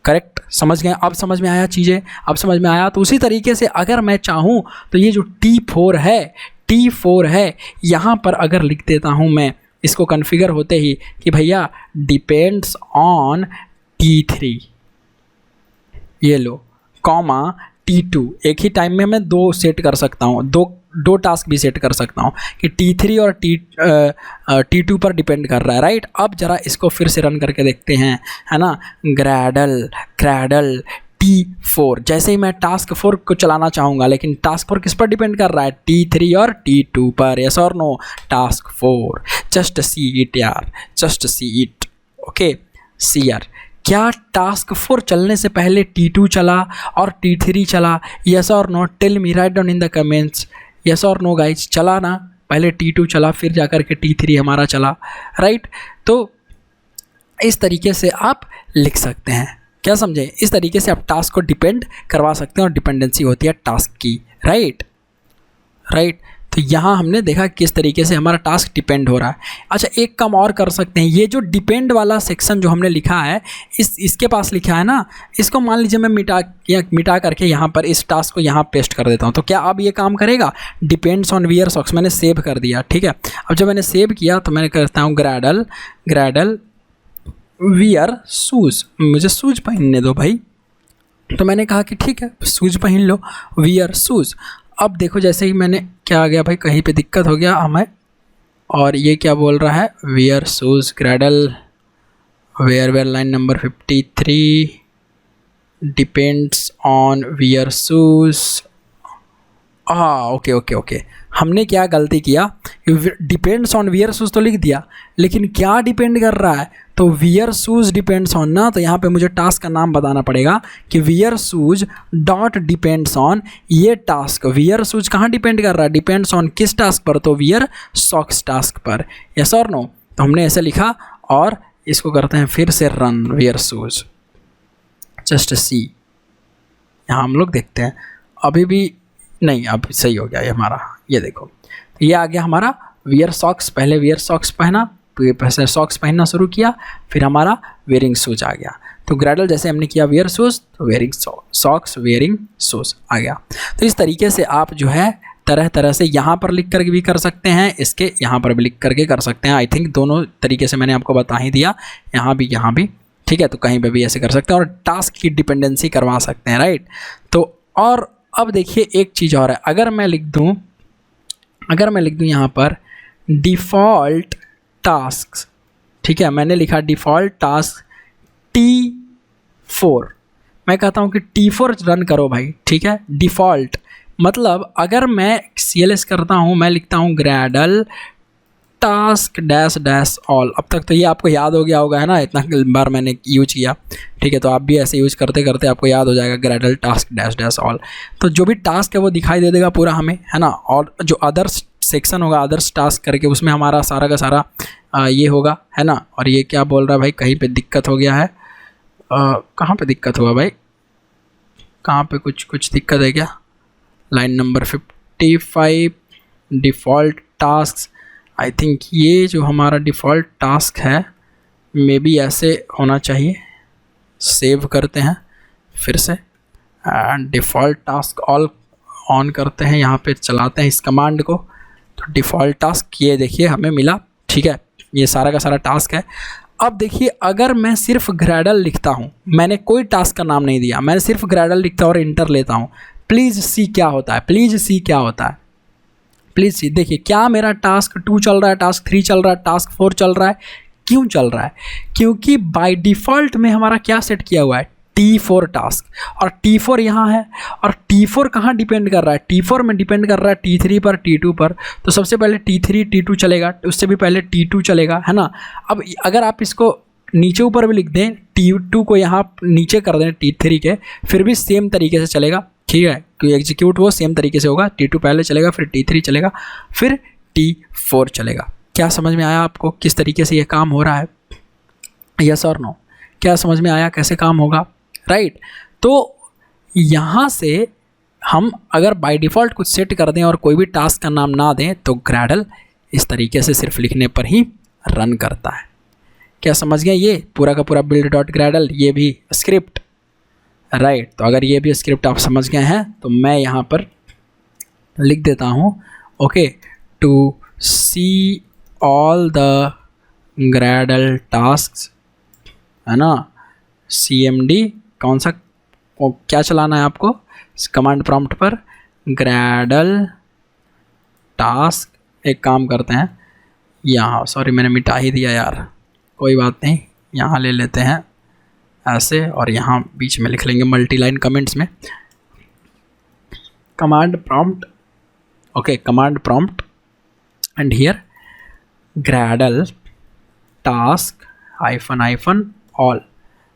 Speaker 1: करेक्ट, समझ गए? अब समझ में आया चीज़ें, अब समझ में आया। तो उसी तरीके से अगर मैं चाहूँ तो ये जो T4 है, यहाँ पर अगर लिख देता हूँ मैं इसको कॉन्फ़िगर होते ही कि भैया डिपेंड्स ऑन T3, ये लो, कॉमा T2, एक ही टाइम में मैं 2 सेट कर सकता हूँ, 2 दो टास्क भी सेट कर सकता हूँ कि T3 और T2 पर डिपेंड कर रहा है, राइट। अब जरा इसको फिर से रन करके देखते हैं, है ना। ग्रैडल T4, जैसे ही मैं टास्क 4 को चलाना चाहूँगा, लेकिन टास्क 4 किस पर डिपेंड कर रहा है, T3 और T2 पर। यस और no, task 4, just see it यार, just see it. Okay, see यार, क्या टास्क 4 चलने से पहले T2 चला और T3 चला? यस और no, tell me, write down in the comments. Yes और नो गाइज, चला ना? पहले T2 चला, फिर जाकर के T3 हमारा चला, राइट। तो इस तरीके से आप लिख सकते हैं, क्या समझे? इस तरीके से आप टास्क को डिपेंड करवा सकते हैं और डिपेंडेंसी होती है टास्क की, राइट। तो यहाँ हमने देखा किस तरीके से हमारा टास्क डिपेंड हो रहा है। अच्छा, एक काम और कर सकते हैं, ये जो डिपेंड वाला सेक्शन जो हमने लिखा है, इसके पास लिखा है ना, इसको मान लीजिए मैं मिटा करके यहाँ पर इस टास्क को यहाँ पेस्ट कर देता हूँ, तो क्या अब ये काम करेगा? डिपेंड्स ऑन वियर सॉक्स, मैंने सेव कर दिया, ठीक है। अब जब मैंने सेव किया तो मैंने करता हूँ ग्रैडल वियर शूज़, मुझे शूज़ पहनने दो भाई। तो मैंने कहा कि ठीक है, शूज़ पहन लो, वियर शूज़। अब देखो, जैसे ही मैंने क्या आ गया भाई, कहीं पे दिक्कत हो गया हमें, और ये क्या बोल रहा है, wear shoes Gradle where line number 53 depends on wear shoes. Okay, हमने क्या गलती किया, डिपेंड्स ऑन वियर शूज़ तो लिख दिया, लेकिन क्या डिपेंड कर रहा है, तो वियर शूज़ डिपेंड्स ऑन ना, तो यहाँ पे मुझे टास्क का नाम बताना पड़ेगा कि wear shoes dot depends on ये टास्क। वियर शूज़ कहाँ डिपेंड कर रहा है, डिपेंड्स ऑन किस टास्क पर, तो वियर सॉक्स टास्क पर। यस और नो, तो हमने ऐसे लिखा और इसको करते हैं फिर से run, wear shoes, just see. यहाँ हम लोग देखते हैं, अभी भी नहीं, अब सही हो गया ये हमारा, ये देखो, तो ये आ गया हमारा वियर सॉक्स। पहले वियर सॉक्स पहना, फिर सॉक्स पहनना शुरू किया, फिर हमारा वेयरिंग शूज आ गया। तो ग्रैडल जैसे हमने किया वियर शूज, तो वेयरिंग सॉक्स वेयरिंग शूज आ गया। तो इस तरीके से आप जो है तरह तरह से यहाँ पर लिख कर भी कर सकते हैं, इसके यहाँ पर भी लिख करके कर सकते हैं। आई थिंक दोनों तरीके से मैंने आपको बता ही दिया, यहाँ भी, ठीक है। तो कहीं पर भी ऐसे कर सकते हैं और टास्क की डिपेंडेंसी करवा सकते हैं, राइट। तो और अब देखिए एक चीज़ और है, अगर मैं लिख दूँ यहाँ पर डिफ़ॉल्ट टास्क, ठीक है, मैंने लिखा डिफ़ॉल्ट टास्क T4, मैं कहता हूँ कि T4 रन करो भाई, ठीक है। डिफ़ॉल्ट मतलब अगर मैं CLS करता हूँ, मैं लिखता हूँ ग्रैडल टास्क डैश ऑल। अब तक तो ये आपको याद हो गया होगा, है ना, इतना बार मैंने यूज किया, ठीक है। तो आप भी ऐसे यूज करते करते आपको याद हो जाएगा ग्रैडल टास्क डैश ऑल। तो जो भी टास्क है वो दिखाई दे देगा पूरा हमें, है ना। और जो अदर्स सेक्शन होगा, अदर्स टास्क करके, उसमें हमारा सारा का सारा ये होगा, है ना। और ये क्या बोल रहा है भाई, कहीं पे दिक्कत हो गया है, कहाँ पे दिक्कत हुआ भाई, कहाँ पे कुछ दिक्कत है क्या? Line number 55 default task, I think ये जो हमारा डिफ़ॉल्ट टास्क है मे बी ऐसे होना चाहिए। सेव करते हैं फिर से, डिफ़ॉल्ट टास्क ऑल ऑन करते हैं, यहाँ पे चलाते हैं इस कमांड को, तो डिफ़ॉल्ट टास्क ये देखिए हमें मिला, ठीक है। ये सारा का सारा टास्क है। अब देखिए, अगर मैं सिर्फ ग्रैडल लिखता हूँ, मैंने कोई टास्क का नाम नहीं दिया, मैंने सिर्फ ग्रैडल लिखता हूँ और इंटर लेता हूँ, प्लीज़ सी क्या होता है, प्लीज़ सी। देखिए क्या मेरा टास्क 2 चल रहा है, टास्क 3 चल रहा है, टास्क 4 चल रहा है। क्यों चल रहा है? क्योंकि बाय डिफ़ॉल्ट में हमारा क्या सेट किया हुआ है, T4 टास्क, और T4 यहाँ है। और T4 कहाँ डिपेंड कर रहा है, T4 में डिपेंड कर रहा है T3 पर, T2 पर। तो सबसे पहले T3 T2 चलेगा, उससे भी पहले T2 चलेगा, है ना। अब अगर आप इसको नीचे ऊपर भी लिख दें, T2 को यहाँ नीचे कर दें T3 के, फिर भी सेम तरीके से चलेगा, ठीक है। क्योंकि एग्जीक्यूट वो सेम तरीके से होगा, T2 पहले चलेगा, फिर T3 चलेगा, फिर T4 चलेगा। क्या समझ में आया आपको किस तरीके से ये काम हो रहा है? यस और नो, क्या समझ में आया कैसे काम होगा, राइट। तो यहाँ से हम अगर बाय डिफ़ॉल्ट कुछ सेट कर दें और कोई भी टास्क का नाम ना दें, तो ग्रैडल इस तरीके से सिर्फ लिखने पर ही रन करता है। क्या समझ गए? ये पूरा का पूरा build डॉट ग्रैडल, ये भी स्क्रिप्ट, राइट। तो अगर ये भी स्क्रिप्ट आप समझ गए हैं तो मैं यहाँ पर लिख देता हूँ, okay, to see all the Gradle task, है ना। CMD कौन सा क्या चलाना है आपको कमांड प्रॉम्प्ट पर, ग्रैडल टास्क एक काम करते हैं, यहाँ सॉरी मैंने मिटा ही दिया यार, कोई बात नहीं, यहाँ ले लेते हैं ऐसे और यहाँ बीच में लिख लेंगे मल्टीलाइन कमेंट्स में command prompt, okay command prompt and here Gradle task hyphen all,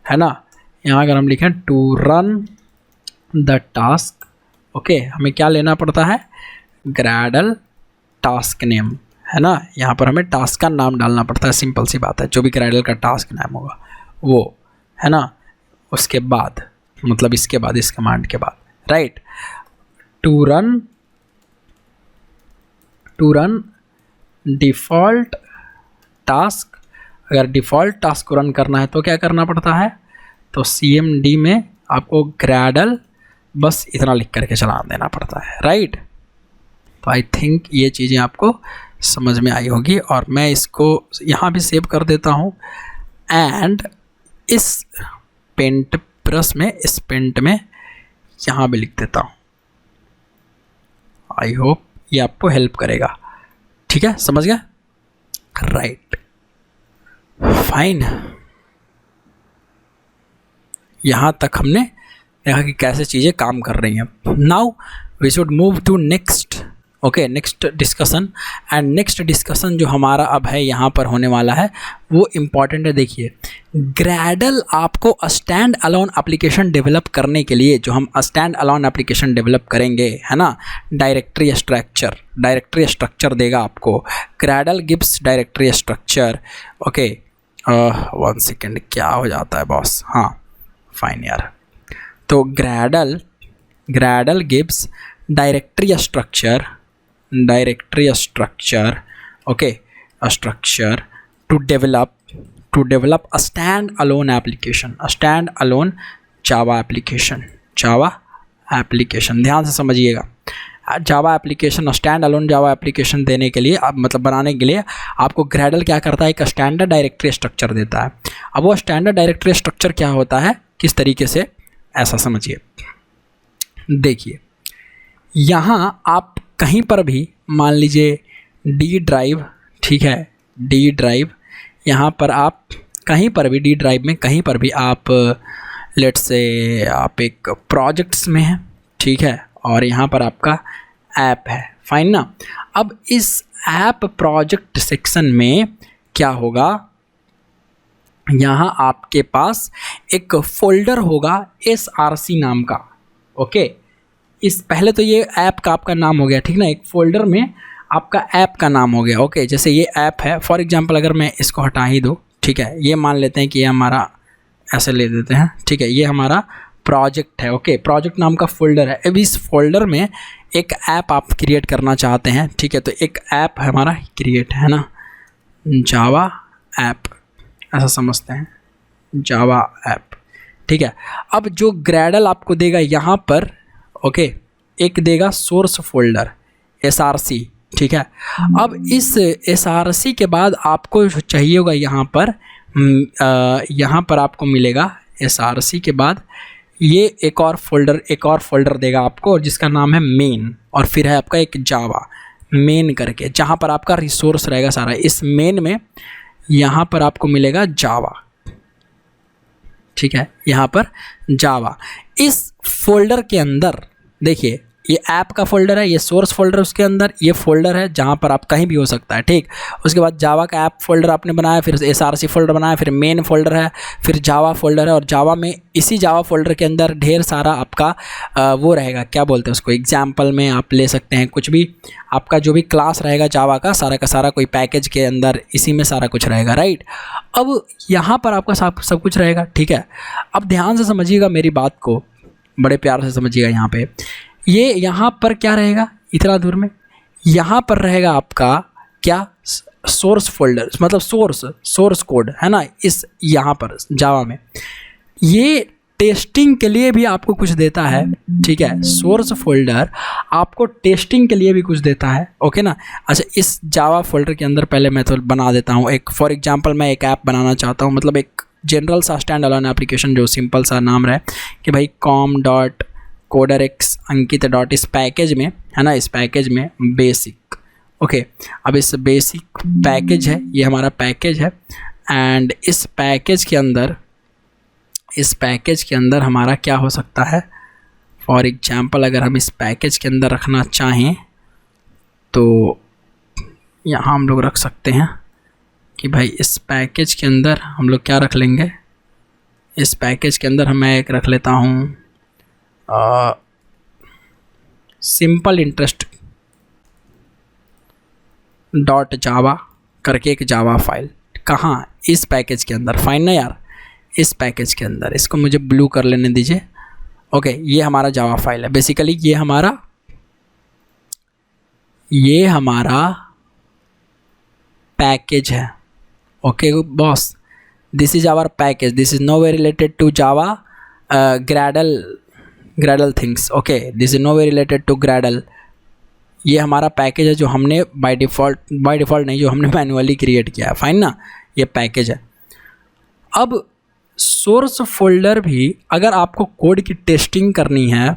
Speaker 1: है ना। यहाँ अगर हम लिखें to run the task, okay हमें क्या लेना पड़ता है, ग्रैडल टास्क नेम, है ना। यहाँ पर हमें टास्क का नाम डालना पड़ता है, सिंपल सी बात है, जो भी ग्रैडल का टास्क नाम होगा वो, है ना। उसके बाद मतलब इसके बाद, इस कमांड के बाद, right, to run default task. अगर डिफ़ॉल्ट टास्क को रन करना है तो क्या करना पड़ता है, तो CMD में आपको ग्रैडल बस इतना लिख करके चला देना पड़ता है, राइट। तो आई थिंक ये चीज़ें आपको समझ में आई होगी और मैं इसको यहाँ भी सेव कर देता हूँ एंड इस पेंट ब्रश में, इस पेंट में यहाँ भी लिख देता हूँ। आई होप ये आपको हेल्प करेगा, ठीक है, समझ गया, राइट, फाइन। यहाँ तक हमने देखा कि कैसे चीज़ें काम कर रही हैं। Now we should move to next, okay next discussion. And next discussion जो हमारा अब है यहाँ पर होने वाला है वो इम्पॉर्टेंट है। देखिए, ग्रैडल आपको स्टैंड अलोन एप्लीकेशन डेवलप करने के लिए, जो हम स्टैंड अलोन एप्लीकेशन डेवलप करेंगे, है ना, डायरेक्टरी स्ट्रक्चर देगा आपको। Gradle gives directory structure, okay. 1 second, क्या हो जाता है बॉस, हाँ फाइन यार। तो Gradle gives directory structure, okay, structure to develop a stand alone application, Java application. ध्यान से समझिएगा, Java application, stand alone Java application देने के लिए, अब मतलब बनाने के लिए आपको ग्रैडल क्या करता है, एक स्टैंडर्ड डायरेक्टरी स्ट्रक्चर देता है। अब वो स्टैंडर्ड डायरेक्टरी स्ट्रक्चर क्या होता है, किस तरीके से, ऐसा समझिए। देखिए, यहाँ आप कहीं पर भी मान लीजिए डी ड्राइव, ठीक है, डी ड्राइव, यहाँ पर आप कहीं पर भी डी ड्राइव में कहीं पर भी आप लेट्स से आप एक प्रोजेक्ट्स में हैं, ठीक है, और यहाँ पर आपका ऐप है, फाइन ना। अब इस ऐप प्रोजेक्ट सेक्शन में क्या होगा, यहाँ आपके पास एक फोल्डर होगा SRC नाम का, ओके। इस पहले तो ये ऐप का आपका नाम हो गया, ठीक ना, एक फोल्डर में आपका ऐप का नाम हो गया, ओके। जैसे ये ऐप है, फॉर एग्जांपल अगर मैं इसको हटा ही दूँ, ठीक है, ये मान लेते हैं कि ये हमारा, ऐसे ले देते हैं, ठीक है, ये हमारा प्रोजेक्ट है, ओके, प्रोजेक्ट नाम का फोल्डर है। अब इस फोल्डर में एक ऐप आप क्रिएट करना चाहते हैं, ठीक है, तो एक ऐप हमारा क्रिएट है ना, जावा ऐप, ऐसा समझते हैं, जावा ऐप, ठीक है। अब जो ग्रैडल आपको देगा यहाँ पर, ओके, एक देगा सोर्स फोल्डर SRC, ठीक है। अब इस SRC के बाद आपको चाहिए होगा यहाँ पर आपको मिलेगा SRC के बाद ये एक और फोल्डर देगा आपको, जिसका नाम है मेन, और फिर है आपका एक जावा मेन करके, जहाँ पर आपका रिसोर्स रहेगा सारा। इस मेन में यहाँ पर आपको मिलेगा जावा, ठीक है, यहाँ पर जावा। इस फोल्डर के अंदर देखिए, ये ऐप का फोल्डर है, ये सोर्स फोल्डर, उसके अंदर ये फोल्डर है जहाँ पर आप कहीं भी हो सकता है, ठीक। उसके बाद जावा का ऐप फोल्डर आपने बनाया, फिर SRC फोल्डर बनाया, फिर मेन फोल्डर है, फिर जावा फोल्डर है, और जावा में इसी जावा फोल्डर के अंदर ढेर सारा आपका वो रहेगा, क्या बोलते हैं उसको, एग्जाम्पल में आप ले सकते हैं कुछ भी, आपका जो भी क्लास रहेगा जावा का सारा कोई पैकेज के अंदर इसी में सारा कुछ रहेगा, राइट। अब यहाँ पर आपका सब कुछ रहेगा, ठीक है। अब ध्यान से समझिएगा मेरी बात को, बड़े प्यार से समझिएगा। यहाँ पे ये यहाँ पर क्या रहेगा, इतना दूर में यहाँ पर रहेगा आपका क्या, सोर्स फोल्डर, मतलब सोर्स कोड, है ना, इस यहाँ पर जावा में। ये टेस्टिंग के लिए भी आपको कुछ देता है, ठीक है, सोर्स फोल्डर आपको टेस्टिंग के लिए भी कुछ देता है, ओके ना। अच्छा, इस जावा फोल्डर के अंदर पहले मैं तो बना देता हूँ एक, फॉर एग्जांपल मैं एक ऐप बनाना चाहता हूँ, मतलब एक जनरल सा स्टैंड अलोन एप्लीकेशन, जो सिंपल सा नाम रहे कि भाई com.coderx अंकित डॉट, इस पैकेज में, है ना, इस पैकेज में बेसिक, ओके, अब इस बेसिक पैकेज है, ये हमारा पैकेज है, एंड इस पैकेज के अंदर हमारा क्या हो सकता है, फॉर एग्जांपल अगर हम इस पैकेज के अंदर रखना चाहें तो यहाँ हम लोग रख सकते हैं कि भाई इस पैकेज के अंदर हम लोग क्या रख लेंगे, इस पैकेज के अंदर मैं एक रख लेता हूँ सिंपल इंटरेस्ट डॉट जावा करके एक जावा फाइल। कहाँ, इस पैकेज के अंदर, फाइन ना यार, इस पैकेज के अंदर। इसको मुझे ब्लू कर लेने दीजिए। ओके, ये हमारा जावा फाइल है। बेसिकली ये हमारा पैकेज है। Okay boss, this is our package, this is no way related to Java Gradle things. Okay, this is no way related to Gradle. ये हमारा पैकेज है जो हमने बाय डिफ़ॉल्ट नहीं, जो हमने मैन्युअली क्रिएट किया है, फाइन ना, ये पैकेज है। अब सोर्स फोल्डर भी अगर आपको कोड की टेस्टिंग करनी है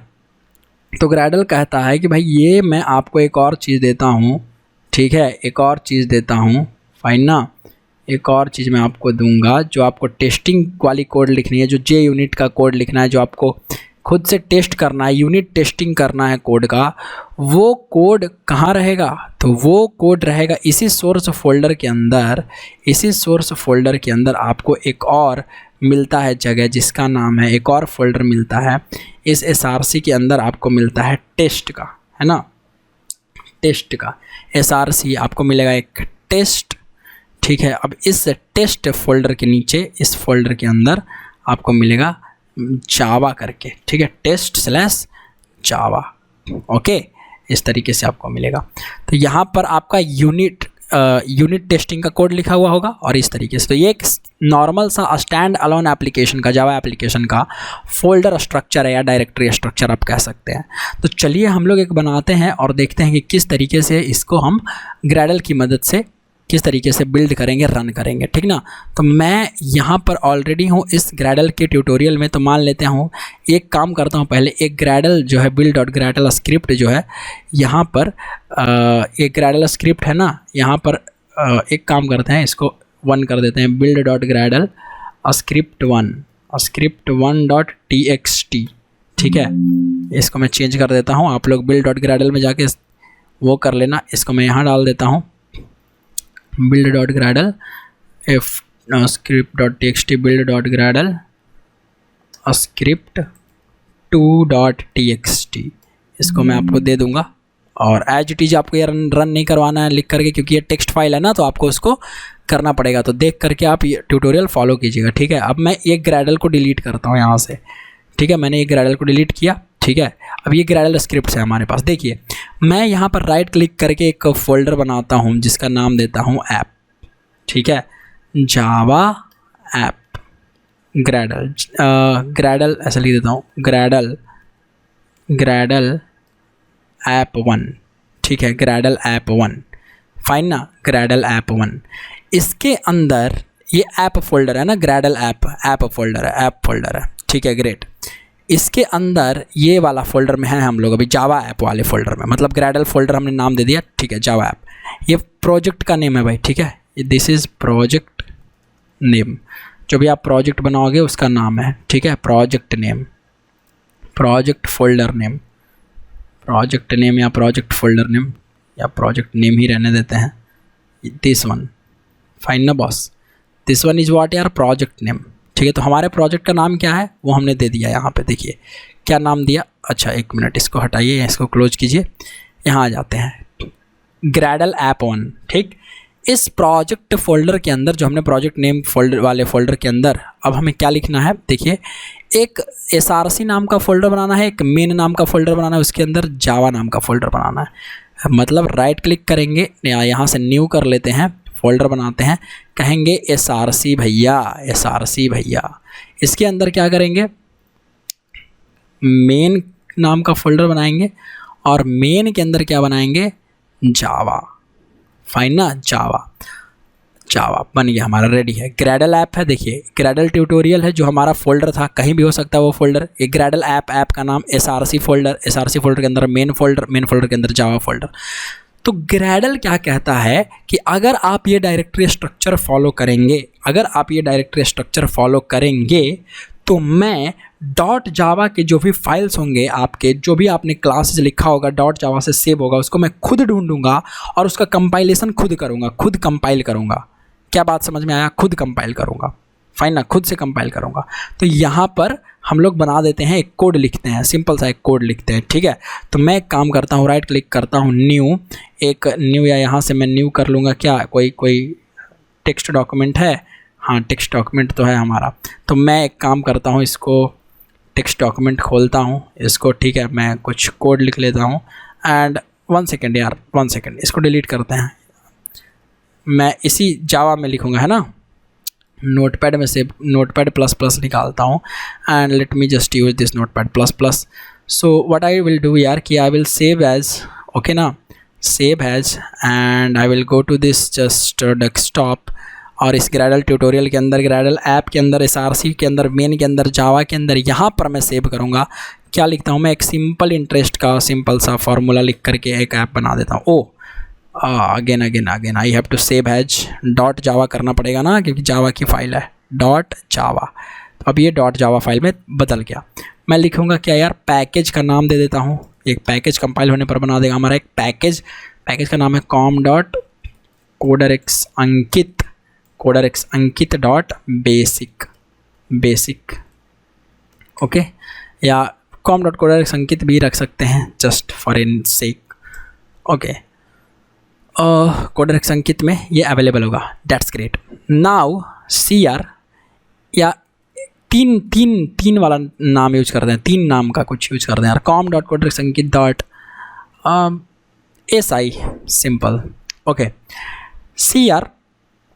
Speaker 1: तो ग्रैडल कहता है कि भाई ये मैं आपको एक और चीज़ देता हूँ, ठीक है, एक और चीज़ देता हूँ, फाइन ना, एक और चीज़ मैं आपको दूंगा जो आपको टेस्टिंग वाली कोड लिखनी है, जो जे यूनिट का कोड लिखना है, जो आपको खुद से टेस्ट करना है, यूनिट टेस्टिंग करना है कोड का। वो कोड कहाँ रहेगा, तो वो कोड रहेगा इसी सोर्स फोल्डर के अंदर। इसी सोर्स फोल्डर के अंदर आपको एक और मिलता है जगह जिसका नाम है, एक और फोल्डर मिलता है इस SRC के अंदर, आपको मिलता है टेस्ट का, है ना, टेस्ट का SRC आपको मिलेगा एक टेस्ट, ठीक है। अब इस टेस्ट फोल्डर के नीचे, इस फोल्डर के अंदर आपको मिलेगा जावा करके, ठीक है, टेस्ट/जावा। ओके, इस तरीके से आपको मिलेगा। तो यहाँ पर आपका यूनिट टेस्टिंग का कोड लिखा हुआ होगा और इस तरीके से। तो ये एक नॉर्मल सा स्टैंड अलोन एप्लीकेशन का, जावा एप्लीकेशन का फोल्डर स्ट्रक्चर है या डायरेक्टरी स्ट्रक्चर आप कह सकते हैं। तो चलिए हम लोग एक बनाते हैं और देखते हैं कि किस तरीके से इसको हम ग्रैडल की मदद से किस तरीके से बिल्ड करेंगे, रन करेंगे, ठीक ना। तो मैं यहाँ पर ऑलरेडी हूँ इस ग्रैडल के ट्यूटोरियल में। तो मान लेते हूँ, एक काम करता हूँ, पहले एक ग्रैडल जो है build.gradle स्क्रिप्ट जो है यहाँ पर एक ग्रैडल स्क्रिप्ट है ना, यहाँ पर एक काम करते हैं, इसको 1 कर देते हैं, build.gradle script1.txt, ठीक है। इसको मैं चेंज कर देता हूँ, आप लोग build.gradle में जाके वो कर लेना। इसको मैं यहाँ डाल देता हूँ build.gradle script.txt build.gradle script2.txt, इसको मैं आपको दे दूंगा। और एज इट इज आपको ये रन नहीं करवाना है लिख करके, क्योंकि ये टेक्स्ट फाइल है ना, तो आपको उसको करना पड़ेगा। तो देख करके आप ये ट्यूटोरियल फॉलो कीजिएगा, ठीक है। अब मैं एक ग्रैडल को डिलीट करता हूँ यहाँ से, ठीक है, मैंने एक ग्रैडल को डिलीट किया, ठीक है। अब ये ग्रैडल स्क्रिप्ट है हमारे पास। देखिए मैं यहाँ पर राइट क्लिक करके एक फोल्डर बनाता हूँ जिसका नाम देता हूँ ऐप, ठीक है, जावा ऐप ग्रैडल ऐसा लिख देता हूँ, ग्रैडल ऐप 1, ठीक है, ग्रैडल ऐप 1, फाइन ना, ग्रैडल ऐप 1। इसके अंदर ये ऐप फोल्डर है ना, ग्रैडल ऐप फोल्डर है, ठीक है, ग्रेट। इसके अंदर ये वाला फोल्डर में है हम लोग अभी, जावा ऐप वाले फोल्डर में, मतलब ग्रैडल फोल्डर हमने नाम दे दिया, ठीक है, जावा ऐप। ये प्रोजेक्ट का नेम है भाई, ठीक है, दिस इज़ प्रोजेक्ट नेम, जो भी आप प्रोजेक्ट बनाओगे उसका नाम है, ठीक है, project name, project folder name, project name या प्रोजेक्ट फोल्डर नेम या प्रोजेक्ट नेम ही रहने देते हैं, दिस वन, फाइन ना boss, this one is what यार, प्रोजेक्ट नेम, ठीक है। तो हमारे प्रोजेक्ट का नाम क्या है वो हमने दे दिया यहाँ पे, देखिए क्या नाम दिया। अच्छा एक मिनट, इसको हटाइए, इसको क्लोज कीजिए, यहाँ आ जाते हैं, ग्रैडल ऐप 1, ठीक। इस प्रोजेक्ट फोल्डर के अंदर, जो हमने प्रोजेक्ट नेम फोल्डर वाले फोल्डर के अंदर, अब हमें क्या लिखना है, देखिए एक SRC नाम का फोल्डर बनाना है, एक मेन नाम का फोल्डर बनाना है, उसके अंदर जावा नाम का फोल्डर बनाना है। मतलब राइट क्लिक करेंगे, यहाँ से न्यू कर लेते हैं, फोल्डर बनाते हैं, कहेंगे SRC भैया। इसके अंदर क्या करेंगे, मेन नाम का फोल्डर बनाएंगे और मेन के अंदर क्या बनाएंगे, जावा, फाइन ना, जावा बन गया हमारा, रेडी है। ग्रैडल ऐप है, देखिए ग्रैडल ट्यूटोरियल है, जो हमारा फोल्डर था, कहीं भी हो सकता है वो फोल्डर। एक ग्रैडल ऐप का नाम SRC फोल्डर के अंदर मेन फोल्डर के अंदर जावा फोल्डर। तो ग्रैडल क्या कहता है कि अगर आप ये डायरेक्टरी स्ट्रक्चर फॉलो करेंगे, तो मैं डॉट जावा के जो भी फाइल्स होंगे आपके, जो भी आपने क्लासेस लिखा होगा डॉट जावा से सेव होगा, उसको मैं खुद ढूंढूंगा और उसका कंपाइलेशन खुद करूँगा, खुद कंपाइल करूँगा। क्या बात समझ में आया? खुद कंपाइल करूँगा, फाइन ना, खुद से कंपाइल करूँगा। तो यहाँ पर हम लोग बना देते हैं, एक कोड लिखते हैं, सिंपल सा एक कोड लिखते हैं, ठीक है। तो मैं एक काम करता हूँ, राइट क्लिक करता हूँ, न्यू, या यहाँ से मैं न्यू कर लूँगा। क्या कोई टेक्स्ट डॉक्यूमेंट है? हाँ, टेक्स्ट डॉक्यूमेंट तो है हमारा। तो मैं एक काम करता हूँ, इसको टेक्स्ट डॉक्यूमेंट खोलता हूँ इसको, ठीक है। मैं कुछ कोड लिख लेता हूँ एंड 1 सेकेंड, इसको डिलीट करते हैं। मैं इसी जावा में लिखूँगा, है ना, नोटपैड में से नोटपैड प्लस प्लस निकालता हूँ and let me just use this notepad plus plus. So what I will do यार कि I will save as, okay ना, save as, and I will go to this just desktop, और इस Gradle tutorial के अंदर, Gradle app के अंदर, SRC के अंदर, मेन के अंदर, जावा के अंदर, यहाँ पर मैं सेव करूँगा। क्या लिखता हूँ मैं? एक सिंपल इंटरेस्ट का सिंपल सा फार्मूला लिख करके एक ऐप बना देता हूँ। Oh again I have to save as dot Java करना पड़ेगा ना, क्योंकि जावा की फाइल है डॉट जावा। तो अब ये डॉट जावा फाइल में बदल गया। मैं लिखूँगा क्या यार, पैकेज का नाम दे देता हूँ। एक पैकेज कंपाइल होने पर बना देगा हमारा एक पैकेज का नाम है com.coderx डॉट बेसिक, ओके, या com.coderx भी रख सकते हैं just for in sake, okay. CoderX Ankit में ये अवेलेबल होगा, दैट्स ग्रेट। नाउ CR, या तीन वाला नाम यूज करते हैं, 3 नाम का कुछ यूज करते हैं यार, com.coderxankit.si, सिंपल, ओके। CR,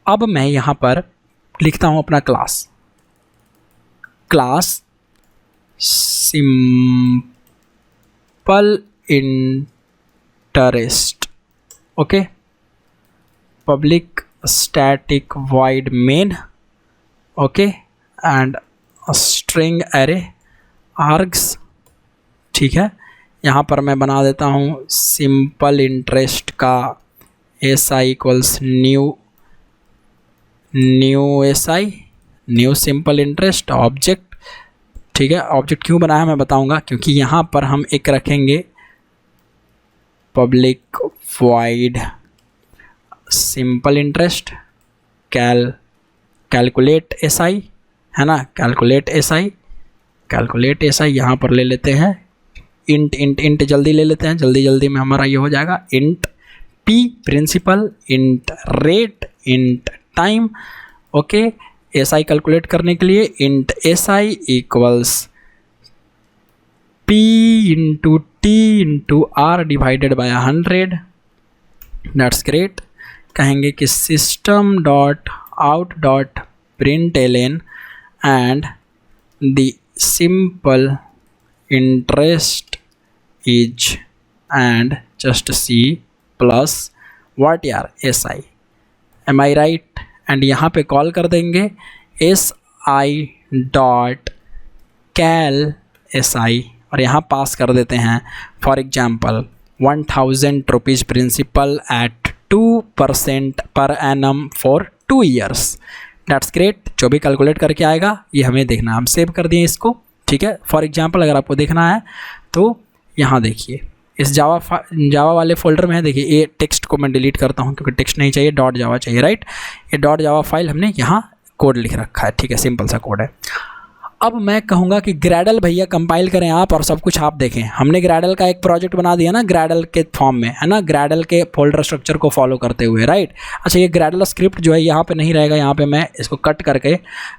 Speaker 1: अब मैं यहाँ पर लिखता हूँ अपना class simple interest, okay, public static void main, okay, and string array args, ठीक है। यहाँ पर मैं बना देता हूँ सिंपल इंटरेस्ट का SI equals new simple interest object, ठीक है। ऑब्जेक्ट क्यों बनाया मैं बताऊँगा, क्योंकि यहाँ पर हम एक रखेंगे public wide simple interest calculate SI, है ना, कैलकुलेट SI यहाँ पर ले लेते हैं इंट जल्दी ले लेते हैं, जल्दी में हमारा ये हो जाएगा int P principal, int rate, int time, okay. SI calculate करने के लिए int SI equals P into T into R divided by 100, that's great. कहेंगे कि system dot out dot println and the simple interest is and just C plus what यार SI, am I right. And यहाँ पे call कर देंगे SI dot कैल SI, और यहाँ पास कर देते हैं for example 1000 rupees principal at 2% पर annum for 2 years, that's great. जो भी कैलकुलेट करके आएगा ये हमें देखना है, हम सेव कर दिए इसको, ठीक है। फॉर एग्जाम्पल अगर आपको देखना है तो यहाँ देखिए इस जावा वाले फोल्डर में है, देखिए ये टेक्स्ट को मैं डिलीट करता हूँ क्योंकि टेक्स्ट नहीं चाहिए, डॉट जावा चाहिए, राइट। ये डॉट जावा फाइल हमने यहाँ कोड लिख रखा है, ठीक है, सिंपल सा कोड है। अब मैं कहूँगा कि ग्रैडल भैया कंपाइल करें आप और सब कुछ आप देखें। हमने ग्रैडल का एक प्रोजेक्ट बना दिया ना ग्रैडल के फॉर्म में, है ना, ग्रैडल के फोल्डर स्ट्रक्चर को फॉलो करते हुए, राइट। अच्छा, ये ग्रैडल स्क्रिप्ट जो है यहाँ पे नहीं रहेगा, यहाँ पे मैं इसको कट करके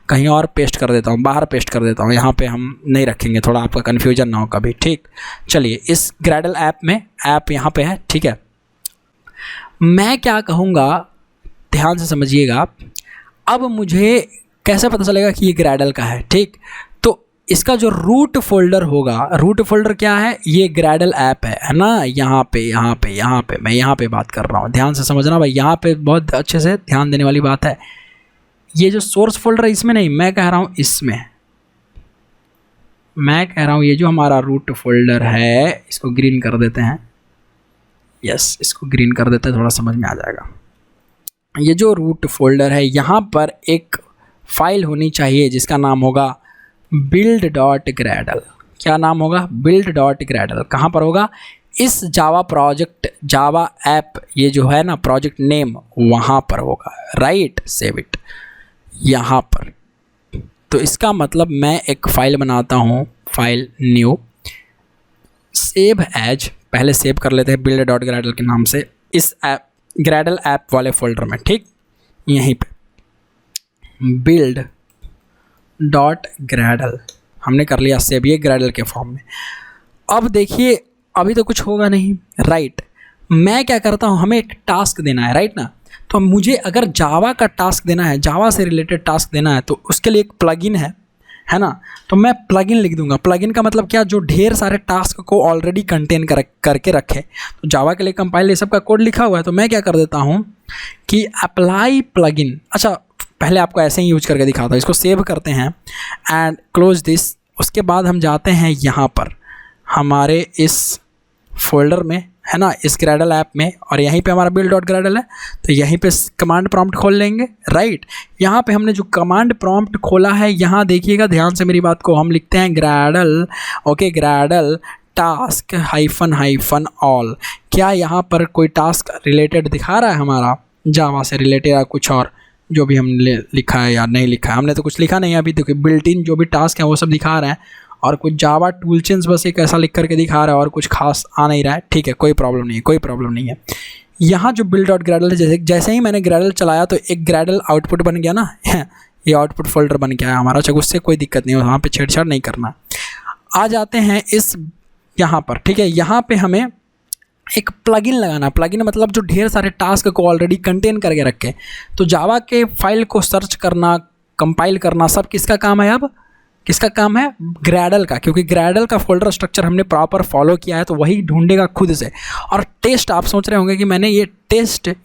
Speaker 1: कहीं और पेस्ट कर देता हूँ, बाहर पेस्ट कर देता हूँ, यहाँ पे हम नहीं रखेंगे, थोड़ा आपका कन्फ्यूजन ना हो कभी, ठीक। चलिए, इस ग्रैडल ऐप में ऐप यहाँ पे है, ठीक है। मैं क्या कहूँगा, ध्यान से समझिएगा। अब मुझे कैसे पता चलेगा कि ये ग्रैडल का है, ठीक। तो इसका जो रूट फोल्डर होगा, रूट फोल्डर क्या है, ये ग्रैडल ऐप है ना। यहाँ पे मैं यहाँ पे बात कर रहा हूँ, ध्यान से समझना भाई, यहाँ पे बहुत अच्छे से ध्यान देने वाली बात है। ये जो सोर्स फोल्डर है इसमें नहीं, मैं कह रहा हूँ इसमें, मैं कह रहा हूँ ये जो हमारा रूट फोल्डर है, इसको ग्रीन कर देते हैं, यस, इसको ग्रीन कर देते हैं, थोड़ा समझ में आ जाएगा। ये जो रूट फोल्डर है यहाँ पर एक फाइल होनी चाहिए जिसका नाम होगा build.gradle। क्या नाम होगा? build.gradle। कहाँ पर होगा? इस जावा प्रोजेक्ट, जावा ऐप, ये जो है ना प्रोजेक्ट नेम, वहाँ पर होगा। राइट, सेव इट यहाँ पर। तो इसका मतलब मैं एक फ़ाइल बनाता हूँ, फाइल न्यू, सेव एज, पहले सेव कर लेते हैं build.gradle के नाम से, इस ऐप ग्रैडल ऐप वाले फोल्डर में। ठीक, यहीं पे build.gradle हमने कर लिया सेव, ये ग्रैडल के फॉर्म में। अब देखिए अभी तो कुछ होगा नहीं। राइट, मैं क्या करता हूँ, हमें एक टास्क देना है, राइट ना। तो मुझे अगर जावा का टास्क देना है, जावा से रिलेटेड टास्क देना है, तो उसके लिए एक प्लगइन है ना। तो मैं प्लगइन लिख दूंगा। प्लगइन का मतलब क्या? जो ढेर सारे टास्क को ऑलरेडी कंटेन करके रखे। तो जावा के लिए कंपाइल ये सब का कोड लिखा हुआ है, तो मैं क्या कर देता हूँ कि अप्लाई प्लगइन। अच्छा, पहले आपको ऐसे ही यूज करके दिखाता हूँ। इसको सेव करते हैं एंड क्लोज दिस। उसके बाद हम जाते हैं यहाँ पर हमारे इस फोल्डर में, है ना, इस ग्रैडल ऐप में, और यहीं पे हमारा build.gradle है। तो यहीं पे कमांड प्रॉम्प्ट खोल लेंगे। राइट, यहाँ पे हमने जो कमांड प्रॉम्प्ट खोला है, यहाँ देखिएगा ध्यान से मेरी बात को, हम लिखते हैं Gradle, okay, Gradle task hyphen all. क्या यहाँ पर कोई टास्क रिलेटेड दिखा रहा है हमारा, जावा से रिलेटेड या कुछ और जो भी हमने लिखा है या नहीं लिखा है? हमने तो कुछ लिखा नहीं अभी। देखिए बिल्ट इन जो भी टास्क है वो सब दिखा रहे हैं, और कुछ जावा टूलचिन्स बस एक ऐसा लिख करके दिखा रहा है, और कुछ खास आ नहीं रहा है। ठीक है, कोई प्रॉब्लम नहीं है, कोई प्रॉब्लम नहीं है। यहाँ जो build.gradle है, जैसे ही मैंने ग्रैडल चलाया तो एक ग्रैडल आउटपुट बन गया ना, ये आउटपुट फोल्डर बन गया है हमारा। अच्छा, उससे कोई दिक्कत नहीं है, वहाँ पे छेड़छाड़ नहीं करना। आ जाते हैं इस यहाँ पर। ठीक है, यहाँ पे हमें एक प्लगइन लगाना। प्लगइन मतलब जो ढेर सारे टास्क को ऑलरेडी कंटेन करके रखे। तो जावा के फाइल को सर्च करना, कंपाइल करना, सब किसका काम है? अब किसका काम है? ग्रैडल का, क्योंकि ग्रैडल का फोल्डर स्ट्रक्चर हमने प्रॉपर फॉलो किया है, तो वही ढूंढेगा खुद से। और टेस्ट, आप सोच रहे होंगे कि मैंने ये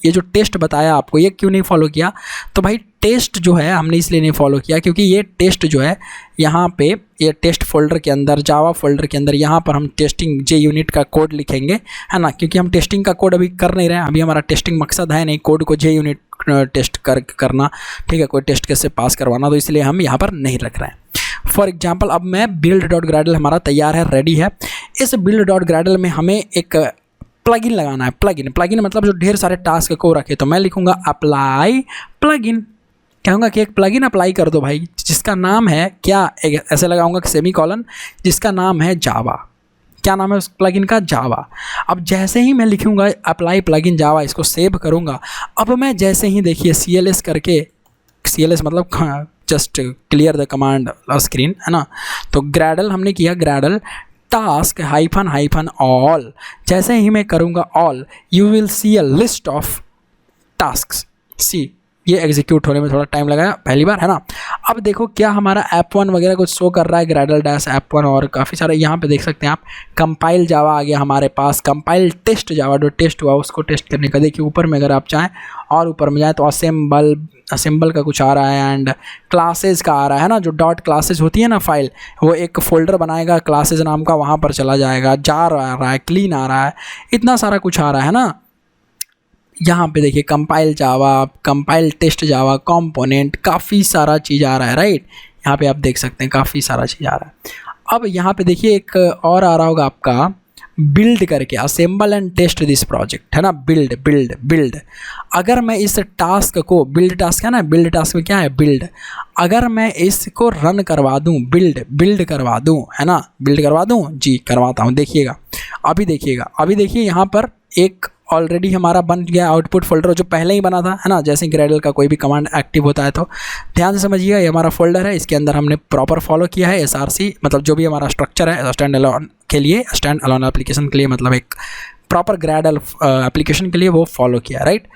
Speaker 1: जो टेस्ट बताया आपको, ये क्यों नहीं फॉलो किया? तो भाई टेस्ट जो है हमने इसलिए नहीं फॉलो किया क्योंकि ये टेस्ट जो है यहाँ पे, ये टेस्ट फोल्डर के अंदर, जावा फोल्डर के अंदर, यहाँ पर हम टेस्टिंग JUnit का कोड लिखेंगे, है ना। क्योंकि हम टेस्टिंग का कोड अभी कर नहीं रहे हैं, अभी हमारा टेस्टिंग मकसद है नहीं कोड को JUnit टेस्ट करना। ठीक है, कोई टेस्ट कैसे पास करवाना, तो इसलिए हम यहाँ पर नहीं रख रहे हैं। फॉर एग्जाम्पल, अब मैं build.gradle हमारा तैयार है, रेडी है। इस build.gradle में हमें एक प्लगइन लगाना है। प्लगइन मतलब जो ढेर सारे टास्क को रखे। तो मैं लिखूंगा अप्लाई प्लगइन, कहूँगा कि एक प्लगइन अप्लाई कर दो भाई, जिसका नाम है क्या, ऐसे लगाऊंगा सेमीकोलन, जिसका नाम है जावा। क्या नाम है उस प्लगइन का? जावा। अब जैसे ही मैं लिखूंगा अप्लाई प्लगइन जावा, इसको सेव करूँगा। अब मैं जैसे ही देखिए CLS करके, CLS मतलब just clear the command screen, है ना। तो ग्रैडल हमने किया, ग्रैडल टास्क हाइफन ऑल। जैसे ही मैं करूँगा all, you will see a list of tasks. See, ये एग्जीक्यूट होने में थोड़ा टाइम लगाया पहली बार, है ना। अब देखो क्या हमारा ऐप1 वगैरह कुछ शो कर रहा है, ग्रैडल डैश ऐप1, और काफ़ी सारे यहाँ पे देख सकते हैं आप। कंपाइल जावा आ गया हमारे पास, कंपाइल टेस्ट जावा, जो टेस्ट हुआ उसको टेस्ट करने का। देखिए ऊपर में अगर आप चाहें और ऊपर में जाए तो असेंबल का कुछ आ रहा है, एंड क्लासेस का आ रहा है ना। जो डॉट क्लासेस होती है ना फाइल, वो एक फोल्डर बनाएगा क्लासेस नाम का, वहाँ पर चला जाएगा। जार आ रहा है, क्लीन आ रहा है, इतना सारा कुछ आ रहा है ना। यहाँ पे देखिए कंपाइल जावा, कंपाइल टेस्ट जावा, कंपोनेंट, काफ़ी सारा चीज़ आ रहा है। राइट, यहाँ पे आप देख सकते हैं काफ़ी सारा चीज़ आ रहा है। अब यहाँ पे देखिए एक और आ रहा होगा आपका, बिल्ड करके, assemble and test this project, है ना। बिल्ड। अगर मैं इस टास्क को, बिल्ड टास्क है ना, बिल्ड टास्क में क्या है? बिल्ड। अगर मैं इसको रन करवा दूँ, बिल्ड करवा दूँ, है ना, बिल्ड करवा दूँ जी, करवाता हूँ। देखिएगा, अभी देखिए यहाँ पर एक ऑलरेडी हमारा बन गया आउटपुट फोल्डर, जो पहले ही बना था, है ना। जैसे ग्रैडल का कोई भी कमांड एक्टिव होता है तो ध्यान से समझिएगा, ये हमारा फोल्डर है, इसके अंदर हमने प्रॉपर फॉलो किया है SRC, मतलब जो भी हमारा स्ट्रक्चर है स्टैंड अलोन के लिए, स्टैंड अलोन एप्लीकेशन के लिए, मतलब एक प्रॉपर ग्रैडल एप्लीकेशन के लिए वो फॉलो किया। राइट,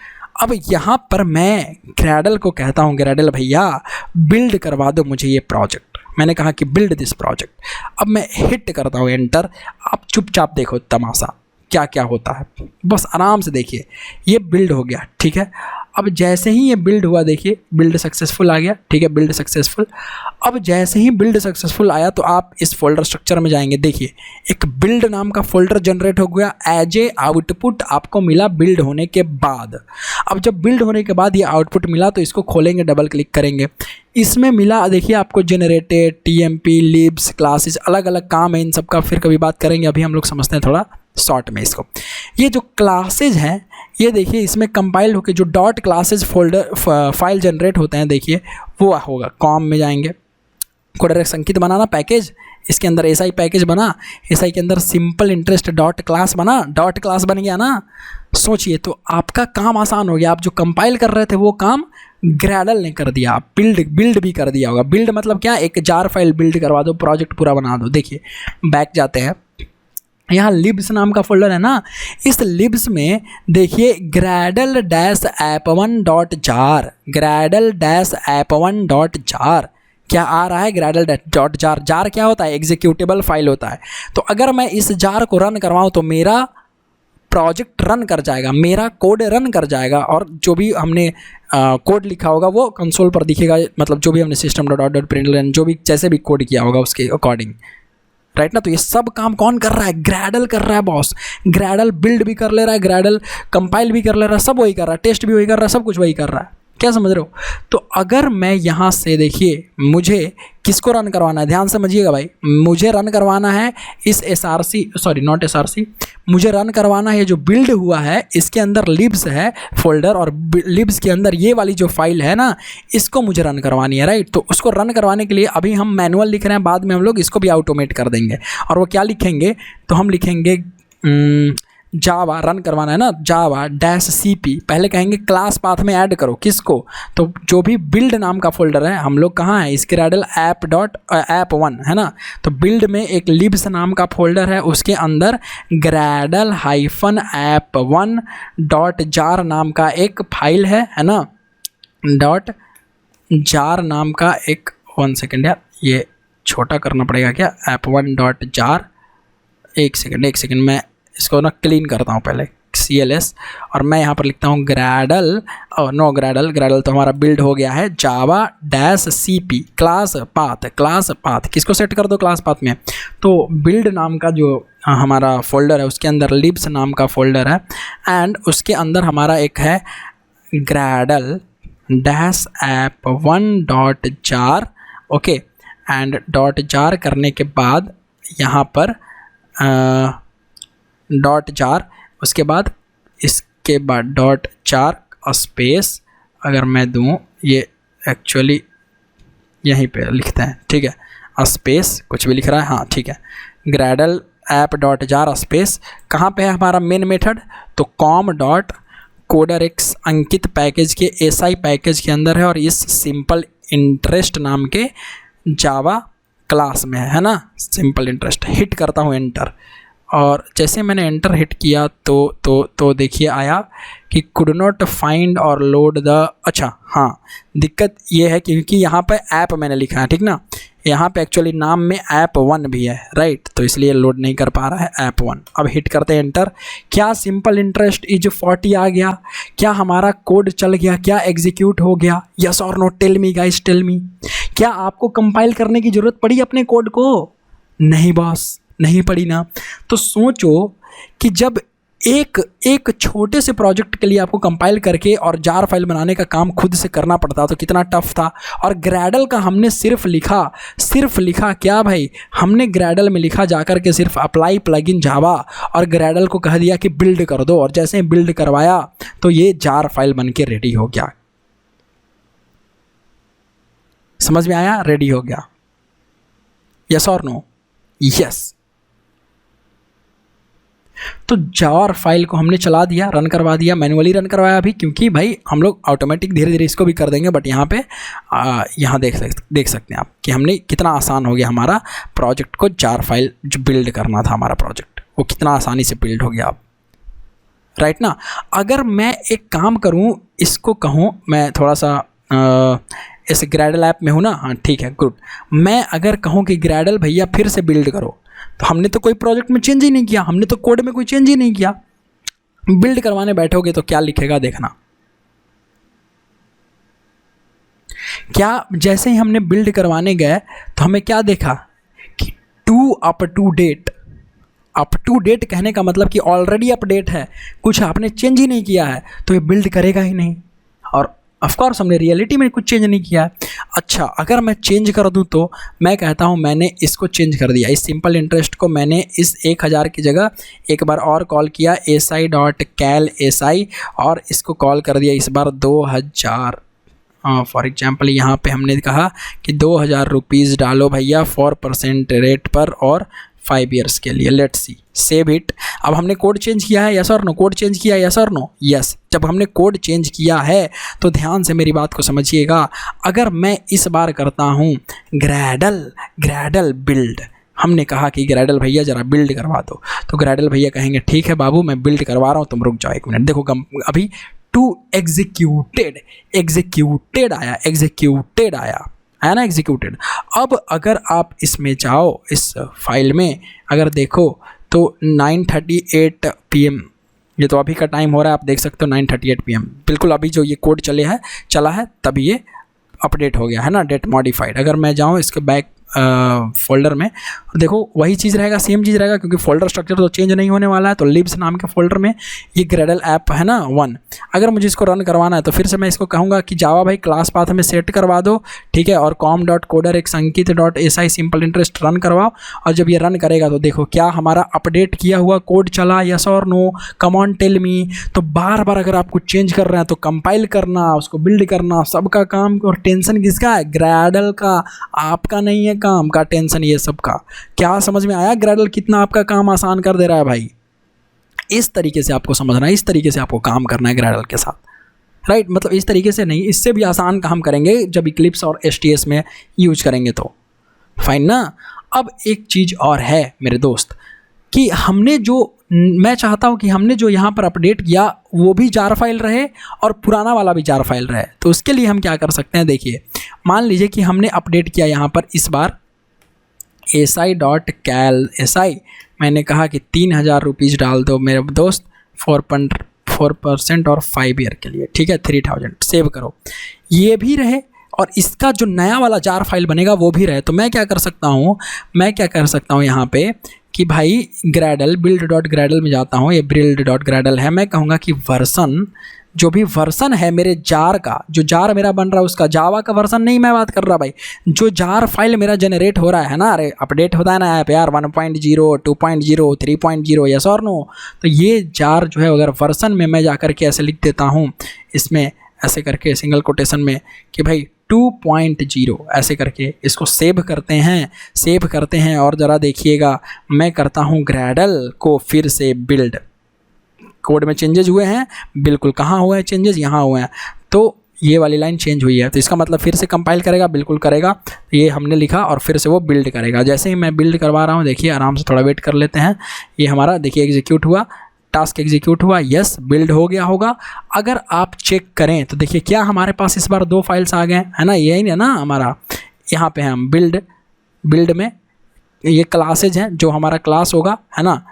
Speaker 1: अब यहाँ पर मैं ग्रैडल को कहता हूँ, ग्रैडल भैया बिल्ड करवा दो मुझे ये प्रोजेक्ट। मैंने कहा कि बिल्ड दिस प्रोजेक्ट। अब मैं हिट करता हूँ एंटर। आप चुपचाप देखो तमाशा क्या क्या होता है, बस आराम से देखिए। ये बिल्ड हो गया, ठीक है। अब जैसे ही ये बिल्ड हुआ, देखिए बिल्ड सक्सेसफुल आ गया, ठीक है, बिल्ड सक्सेसफुल। अब जैसे ही बिल्ड सक्सेसफुल आया तो आप इस फोल्डर स्ट्रक्चर में जाएंगे, देखिए एक बिल्ड नाम का फोल्डर जनरेट हो गया एज ए आउटपुट आपको मिला बिल्ड होने के बाद। अब जब बिल्ड होने के बाद ये आउटपुट मिला तो इसको खोलेंगे, डबल क्लिक करेंगे, इसमें मिला देखिए आपको जनरेटेड, टीएमपी, लिब्स, क्लासेस, अलग अलग काम है इन सब का, फिर कभी बात करेंगे, अभी हम लोग समझते हैं थोड़ा शॉर्ट में इसको। ये जो क्लासेज हैं ये देखिए इसमें कंपाइल होकर जो dot classes folder file generate होते हैं, देखिए वो होगा, कॉम में जाएंगे, कोडरेक्स अंकित बनाना पैकेज, इसके अंदर एसआई पैकेज बना, एसआई के अंदर सिंपल इंटरेस्ट डॉट क्लास बना, डॉट क्लास बन गया ना। सोचिए तो आपका काम आसान हो गया, आप जो कंपाइल कर रहे थे वो काम ग्रैडल ने कर दिया, बिल्ड भी कर दिया होगा। बिल्ड मतलब क्या, एक जार फाइल बिल्ड करवा दो, प्रोजेक्ट पूरा बना दो। देखिए बैक जाते हैं, यहाँ लिब्स नाम का फोल्डर है ना, इस लिब्स में देखिए gradle dash app one dot jar, gradle dash app one dot jar क्या आ रहा है, ग्रैडल डॉट जार। जार क्या होता है, एग्जीक्यूटेबल फाइल होता है। तो अगर मैं इस जार को रन करवाऊँ तो मेरा प्रोजेक्ट रन कर जाएगा, मेरा कोड रन कर जाएगा, और जो भी हमने कोड लिखा होगा वो कंसोल पर दिखेगा, मतलब जो भी हमने सिस्टम डॉट डॉट प्रिंटलन जो भी जैसे भी कोड किया होगा उसके अकॉर्डिंग, राइट ना। तो ये सब काम कौन कर रहा है, ग्रैडल कर रहा है बॉस। ग्रैडल बिल्ड भी कर ले रहा है, ग्रैडल कंपाइल भी कर ले रहा है, सब वही कर रहा है, टेस्ट भी वही कर रहा है, सब कुछ वही कर रहा है। क्या समझ रहे हो? तो अगर मैं यहाँ से देखिए मुझे किसको रन करवाना है, ध्यान समझिएगा भाई, मुझे रन करवाना है इस SRC, मुझे रन करवाना है जो बिल्ड हुआ है, इसके अंदर लिब्स है फोल्डर, और लिब्स के अंदर ये वाली जो फाइल है ना, इसको मुझे रन करवानी है, राइट। तो उसको रन करवाने के लिए अभी हम मैनुअल लिख रहे हैं, बाद में हम लोग इसको भी ऑटोमेट कर देंगे। और वो क्या लिखेंगे, तो हम लिखेंगे जावा, रन करवाना है ना, जावा डैश CP, पहले कहेंगे क्लास पाथ में ऐड करो, किसको, तो जो भी बिल्ड नाम का फोल्डर है, हम लोग कहाँ है, इस ग्रैडल ऐप1 है ना। तो बिल्ड में एक लिब्स नाम का फोल्डर है, उसके अंदर ग्रैडल -ऐप1 डॉट जार नाम का एक फाइल है ना, डॉट जार नाम का एक, 1 सेकेंड यार, ये छोटा करना पड़ेगा क्या, ऐप1 डॉट जार, एक सेकेंड मैं इसको ना क्लीन करता हूँ पहले, CLS, और मैं यहाँ पर लिखता हूँ ग्रैडल, ग्रैडल तो हमारा बिल्ड हो गया है, जावा डैश CP क्लास पाथ किसको सेट कर दो, क्लास पाथ में। तो बिल्ड नाम का जो हमारा फोल्डर है उसके अंदर लिब्स नाम का फोल्डर है, एंड उसके अंदर हमारा एक है gradle dash app one dot jar, okay, and dot jar करने के बाद यहाँ पर डॉट जार, उसके बाद इसके बाद डॉट जार स्पेस, अगर मैं दूँ, ये एक्चुअली यहीं पे लिखते हैं, ठीक है, स्पेस कुछ भी लिख रहा है, हाँ ठीक है, Gradle app dot jar space, कहाँ पे है हमारा मेन मेथड, तो कॉम डॉट कोडरेक्स अंकित पैकेज के SI पैकेज के अंदर है, और इस सिंपल इंटरेस्ट नाम के जावा क्लास में है ना, सिंपल इंटरेस्ट। हिट करता हूँ एंटर, और जैसे मैंने एंटर हिट किया तो देखिए आया कि कुड नॉट फाइंड और लोड द, अच्छा हाँ, दिक्कत ये है क्योंकि यहाँ पे ऐप मैंने लिखा है, ठीक ना, यहाँ पे एक्चुअली नाम में ऐप1 भी है, राइट, तो इसलिए लोड नहीं कर पा रहा है ऐप1। अब हिट करते हैं एंटर, क्या सिंपल इंटरेस्ट इज 40 आ गया, क्या हमारा कोड चल गया, क्या एग्जीक्यूट हो गया, यस और no, tell me guys tell me. क्या आपको कंपाइल करने की ज़रूरत पड़ी अपने कोड को? नहीं बॉस, नहीं पड़ी ना। तो सोचो कि जब एक छोटे से प्रोजेक्ट के लिए आपको कंपाइल करके और जार फाइल बनाने का काम खुद से करना पड़ता तो कितना टफ था। और ग्रैडल का हमने सिर्फ लिखा क्या भाई, हमने ग्रैडल में लिखा जाकर के सिर्फ अप्लाई प्लगइन जावा, और ग्रैडल को कह दिया कि बिल्ड कर दो, और जैसे ही बिल्ड करवाया तो ये जार फाइल बन के रेडी हो गया। समझ में आया? रेडी हो गया, यस और नो? यस। तो जार फाइल को हमने चला दिया, रन करवा दिया, मैनुअली रन करवाया अभी, क्योंकि भाई हम लोग ऑटोमेटिक धीरे धीरे इसको भी कर देंगे, बट यहाँ पे यहाँ देख सकते हैं आप कि हमने कितना आसान हो गया हमारा प्रोजेक्ट को, जार फाइल जो बिल्ड करना था हमारा प्रोजेक्ट वो कितना आसानी से बिल्ड हो गया अब, राइट ना। अगर मैं एक काम करूँ, इसको कहूँ, मैं थोड़ा सा इस ग्रैडल ऐप में हूँ ना, हाँ ठीक है गुड, मैं अगर कहूँ कि ग्रैडल भैया फिर से बिल्ड करो, तो हमने तो कोई प्रोजेक्ट में चेंज ही नहीं किया, हमने तो कोड में कोई चेंज ही नहीं किया। बिल्ड करवाने बैठोगे तो क्या लिखेगा देखना, क्या जैसे ही हमने बिल्ड करवाने गए तो हमें क्या देखा कि अप टू डेट कहने का मतलब कि ऑलरेडी अपडेट है, कुछ आपने चेंज ही नहीं किया है तो ये बिल्ड करेगा ही नहीं। और ऑफ कोर्स हमने रियलिटी में कुछ चेंज नहीं किया है। अच्छा, अगर मैं चेंज कर दूं तो मैं कहता हूं मैंने इसको चेंज कर दिया, इस सिंपल इंटरेस्ट को मैंने इस 1000 की जगह एक बार और कॉल किया si.cal si और इसको कॉल कर दिया इस बार 2000। फॉर एग्जाम्पल यहाँ पे हमने कहा कि 2000 रुपीज़ डालो भैया 4% रेट पर और 5 ईयर्स के लिए। Let's see, save it. अब हमने कोड चेंज किया है, यस और नो? कोड चेंज किया है, यस और नो? यस। जब हमने कोड चेंज किया है तो ध्यान से मेरी बात को समझिएगा। अगर मैं इस बार करता हूँ ग्रैडल बिल्ड, हमने कहा कि ग्रैडल भैया ज़रा बिल्ड करवा दो, तो ग्रैडल भैया कहेंगे ठीक है बाबू मैं बिल्ड करवा रहा हूँ, तुम रुक जाओ 1 मिनट। देखो अभी टू एग्जीक्यूटेड आया है ना, एग्जीक्यूटेड। अब अगर आप इसमें जाओ, इस फाइल में अगर देखो तो 9:38 PM, ये तो अभी का टाइम हो रहा है, आप देख सकते हो 9:38 PM, बिल्कुल अभी जो ये कोड चला है तभी ये अपडेट हो गया है ना, डेट मॉडिफाइड। अगर मैं जाऊँ इसके बैक फोल्डर में, देखो वही चीज़ रहेगा, सेम चीज़ रहेगा, क्योंकि फोल्डर स्ट्रक्चर तो चेंज नहीं होने वाला है। तो लिब्स नाम के फोल्डर में ये ग्रेडल ऐप है ना 1। अगर मुझे इसको रन करवाना है तो फिर से मैं इसको कहूँगा कि जावा भाई क्लास पाथ में सेट करवा दो, ठीक है, और com.coder एक संकित.si सिंपल इंटरेस्ट रन करवाओ। और जब ये रन करेगा तो देखो क्या हमारा अपडेट किया हुआ कोड चला, यस और no? Come on tell me. तो बार बार अगर आप कुछ चेंज कर रहे हैं तो कंपाइल करना, उसको बिल्ड करना सबका काम, और टेंशन किसका है? ग्रैडल का, आपका नहीं है काम का टेंशन ये सब का। क्या समझ में आया? ग्रैडल कितना आपका काम आसान कर दे रहा है भाई। इस तरीके से आपको समझना है, इस तरीके से आपको काम करना है ग्रैडल के साथ, राइट? मतलब इस तरीके से नहीं, इससे भी आसान काम करेंगे जब इक्लिप्स और HTS में यूज करेंगे तो फाइन ना। अब एक चीज़ और है मेरे दोस्त कि हमने जो, मैं चाहता हूँ कि हमने जो यहाँ पर अपडेट किया वो भी जार फाइल रहे और पुराना वाला भी जार फाइल रहे। तो उसके लिए हम क्या कर सकते हैं, देखिए मान लीजिए कि हमने अपडेट किया यहाँ पर इस बार si.cal si, मैंने कहा कि 3000 रुपीज़ डाल दो मेरे दोस्त 4% और 5 ईयर के लिए, ठीक है, 3000 सेव करो। ये भी रहे और इसका जो नया वाला जार फाइल बनेगा वो भी रहे। तो मैं क्या कर सकता हूँ यहाँ पे कि भाई ग्रैडल build.gradle में जाता हूँ, ये build.gradle है, मैं कहूँगा कि वर्सन, जो भी वर्सन है मेरे जार का, जो जार मेरा बन रहा है उसका, जावा का वर्सन नहीं मैं बात कर रहा भाई, जो जार फाइल मेरा जनरेट हो रहा है ना, अरे अपडेट होता है ना ऐप यार, 1.0 2.0 3.0 यस और नो। तो ये जार जो है अगर वर्सन में मैं जा कर के ऐसे लिख देता हूँ, इसमें ऐसे करके सिंगल कोटेशन में कि भाई 2.0 ऐसे करके इसको सेव करते हैं और ज़रा देखिएगा मैं करता हूँ ग्रैडल को फिर से बिल्ड। कोड में चेंजेस हुए हैं, बिल्कुल कहाँ हुए हैं चेंजेस? यहाँ हुए हैं। तो ये वाली लाइन चेंज हुई है, तो इसका मतलब फिर से कंपाइल करेगा, बिल्कुल करेगा। ये हमने लिखा और फिर से वो बिल्ड करेगा। जैसे ही मैं बिल्ड करवा रहा हूँ, देखिए आराम से थोड़ा वेट कर लेते हैं। ये हमारा देखिए एग्जीक्यूट हुआ, टास्क एग्जीक्यूट हुआ, बिल्ड हो गया होगा। अगर आप चेक करें तो देखिए क्या हमारे पास इस बार 2 फाइल्स आ गए है ना, यही है ना हमारा। यहाँ पे हम बिल्ड में ये क्लासेज हैं, जो हमारा क्लास होगा है ना,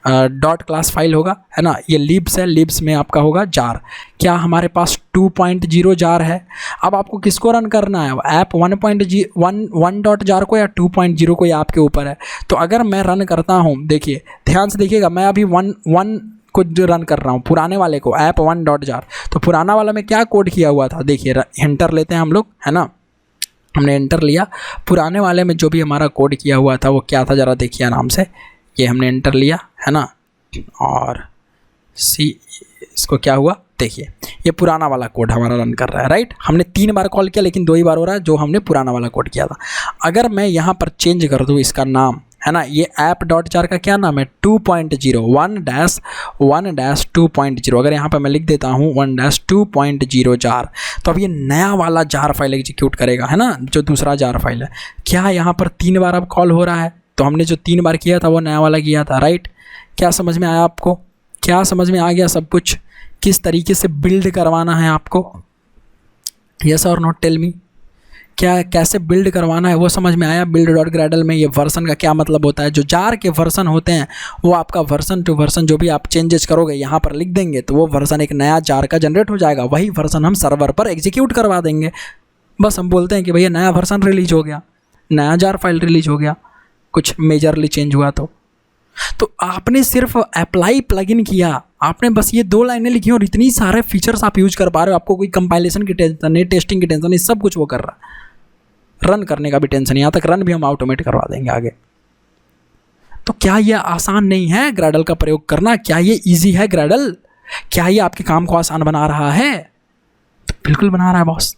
Speaker 1: डॉट क्लास फाइल होगा है ना, ये लिब्स है, लिब्स में आपका होगा जार। क्या हमारे पास 2.0 जार है? अब आपको किसको रन करना है, ऐप 1.jar को या 2.0 को, या आपके ऊपर है। तो अगर मैं रन करता हूँ, देखिए ध्यान से देखिएगा, मैं अभी 1 को जो रन कर रहा हूँ, पुराने वाले को, ऐप 1.jar। तो पुराना वाला में क्या कोड किया हुआ था, देखिए एंटर लेते हैं हम लोग है ना, हमने एंटर लिया। पुराने वाले में जो भी हमारा कोड किया हुआ था वो क्या था, ज़रा देखिए आराम से। ये हमने एंटर लिया है ना, और इसको क्या हुआ, देखिए ये पुराना वाला कोड हमारा रन कर रहा है, राइट। हमने 3 बार कॉल किया लेकिन 2 ही बार हो रहा है, जो हमने पुराना वाला कोड किया था। अगर मैं यहाँ पर चेंज कर दूँ इसका नाम है ना, ये app.jar का क्या नाम है, 2.0 1-2.0। अगर यहाँ पर मैं लिख देता हूँ 1-2.0 जार, तो अब ये नया वाला जार फाइल एग्जीक्यूट करेगा है ना, जो दूसरा जार फाइल है। क्या यहाँ पर 3 बार अब कॉल हो रहा है, तो हमने जो 3 बार किया था वो नया वाला किया था, राइट। क्या समझ में आया आपको? क्या समझ में आ गया सब कुछ, किस तरीके से बिल्ड करवाना है आपको? यस और नॉट, टेल मी। क्या कैसे बिल्ड करवाना है वो समझ में आया? build.gradle में ये वर्सन का क्या मतलब होता है, जो जार के वर्सन होते हैं वो आपका वर्सन टू वर्सन जो भी आप चेंजेस करोगे यहाँ पर लिख देंगे, तो वो वर्सन एक नया जार का जनरेट हो जाएगा। वही वर्सन हम सर्वर पर एग्जीक्यूट करवा देंगे, बस हम बोलते हैं कि भैया नया वर्जन रिलीज हो गया, नया जार फाइल रिलीज हो गया, कुछ मेजरली चेंज हुआ तो आपने सिर्फ अप्लाई प्लगइन किया, आपने बस ये 2 लाइनें लिखी और इतनी सारे फीचर्स आप यूज कर पा रहे हो, आपको कोई कंपाइलेशन की टेंशन नहीं, टेस्टिंग की टेंशन नहीं, सब कुछ वो कर रहा है, रन करने का भी टेंशन नहीं, यहाँ तक रन भी हम ऑटोमेट करवा देंगे आगे। तो क्या ये आसान नहीं है ग्रैडल का प्रयोग करना? क्या ये ईजी है ग्रैडल? क्या ये आपके काम को आसान बना रहा है? तो बिल्कुल बना रहा है बॉस।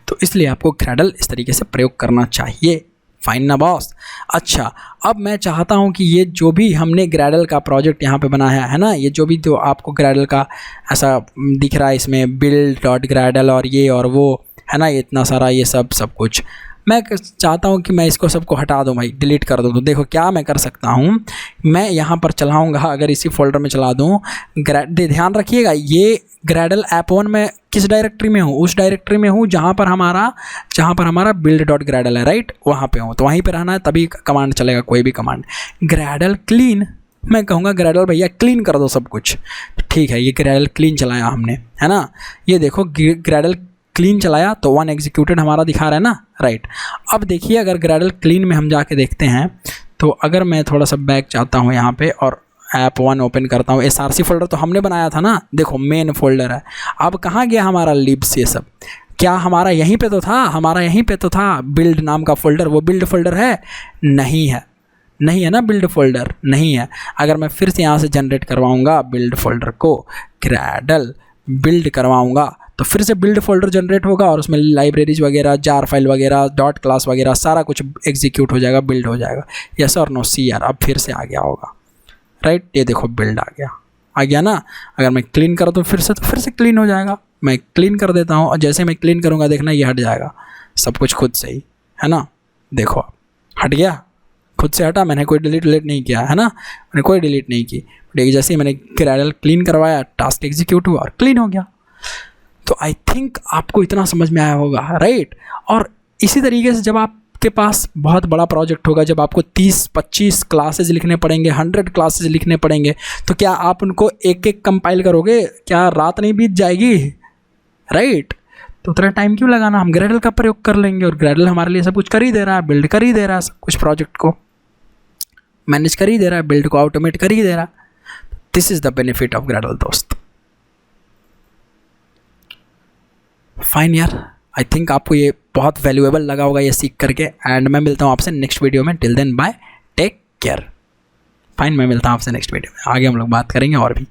Speaker 1: तो इसलिए आपको ग्रैडल इस तरीके से प्रयोग करना चाहिए। फाइन ना बॉस? अच्छा, अब मैं चाहता हूं कि ये जो भी हमने ग्रैडल का प्रोजेक्ट यहाँ पे बनाया है ना, ये जो भी तो आपको ग्रैडल का ऐसा दिख रहा है इसमें build.gradle और ये और वो है ना, ये इतना सारा ये सब कुछ, मैं चाहता हूँ कि मैं इसको सबको हटा दूँ भाई, डिलीट कर दूँ। तो देखो क्या मैं कर सकता हूँ, मैं यहाँ पर चलाऊँगा, अगर इसी फोल्डर में चला दूँ, ध्यान रखिएगा ये ग्रैडल ऐप1 में किस डायरेक्टरी में हूँ? उस डायरेक्टरी में हूँ जहाँ पर हमारा build.gradle है, राइट, वहाँ पे हूँ। तो वहीं पे रहना है, तभी कमांड चलेगा, कोई भी कमांड। ग्रैडल क्लीन, मैं कहूँगा ग्रैडल भैया क्लीन कर दो सब कुछ। ठीक है, ये ग्रैडल क्लीन चलाया हमने, है ना, ये देखो ग्रैडल क्लीन चलाया तो 1 एग्जीक्यूटेड हमारा दिखा रहा है ना, राइट। अब देखिए अगर ग्रैडल क्लीन में हम जाके देखते हैं, तो अगर मैं थोड़ा सा बैक चाहता हूँ यहाँ पे और ऐप1 ओपन करता हूँ, src फोल्डर तो हमने बनाया था ना, देखो मेन फोल्डर है। अब कहाँ गया हमारा लिब्स? ये सब क्या हमारा यहीं पे तो था, बिल्ड नाम का फोल्डर, वो बिल्ड फोल्डर है? नहीं है ना, बिल्ड फोल्डर नहीं है। अगर मैं फिर से यहाँ से जनरेट करवाऊँगा बिल्ड फोल्डर को, ग्रैडल बिल्ड करवाऊँगा, तो फिर से बिल्ड फोल्डर जनरेट होगा और उसमें लाइब्रेरीज वगैरह, जार फाइल वगैरह, डॉट क्लास वगैरह सारा कुछ एग्जीक्यूट हो जाएगा, बिल्ड हो जाएगा। यस और नो? सी यार, अब फिर से आ गया होगा, राइट। ये देखो बिल्ड आ गया ना। अगर मैं क्लीन कर दूँ फिर से क्लीन हो जाएगा। मैं क्लीन कर देता हूँ और जैसे मैं क्लीन करूँगा देखना ये हट जाएगा सब कुछ खुद से ही, है ना। देखो हट गया, खुद से हटा, मैंने कोई डिलीट नहीं किया, है ना, मैंने कोई डिलीट नहीं की। बट जैसे ही मैंने ग्रैडल क्लीन करवाया, टास्क एग्जीक्यूट हुआ और क्लीन हो गया। तो आई थिंक आपको इतना समझ में आया होगा, राइट। और इसी तरीके से जब आपके पास बहुत बड़ा प्रोजेक्ट होगा, जब आपको 30-25 क्लासेज लिखने पड़ेंगे, 100 क्लासेज लिखने पड़ेंगे, तो क्या आप उनको एक एक कंपाइल करोगे? क्या रात नहीं बीत जाएगी, राइट। तो उतना टाइम क्यों लगाना, हम ग्रैडल का प्रयोग कर लेंगे और ग्रैडल हमारे लिए सब कुछ कर ही दे रहा है, बिल्ड कर ही दे रहा है, सब कुछ प्रोजेक्ट को मैनेज कर ही दे रहा है, बिल्ड को ऑटोमेट कर ही दे रहा है। This is the benefit of Gradle दोस्त। फाइन यार, आई थिंक आपको ये बहुत वैल्यूएबल लगा होगा ये सीख करके। एंड मैं मिलता हूँ आपसे नेक्स्ट वीडियो में। Till then bye, take care. Fine, मैं मिलता हूँ आपसे नेक्स्ट वीडियो में, आगे हम लोग बात करेंगे और भी।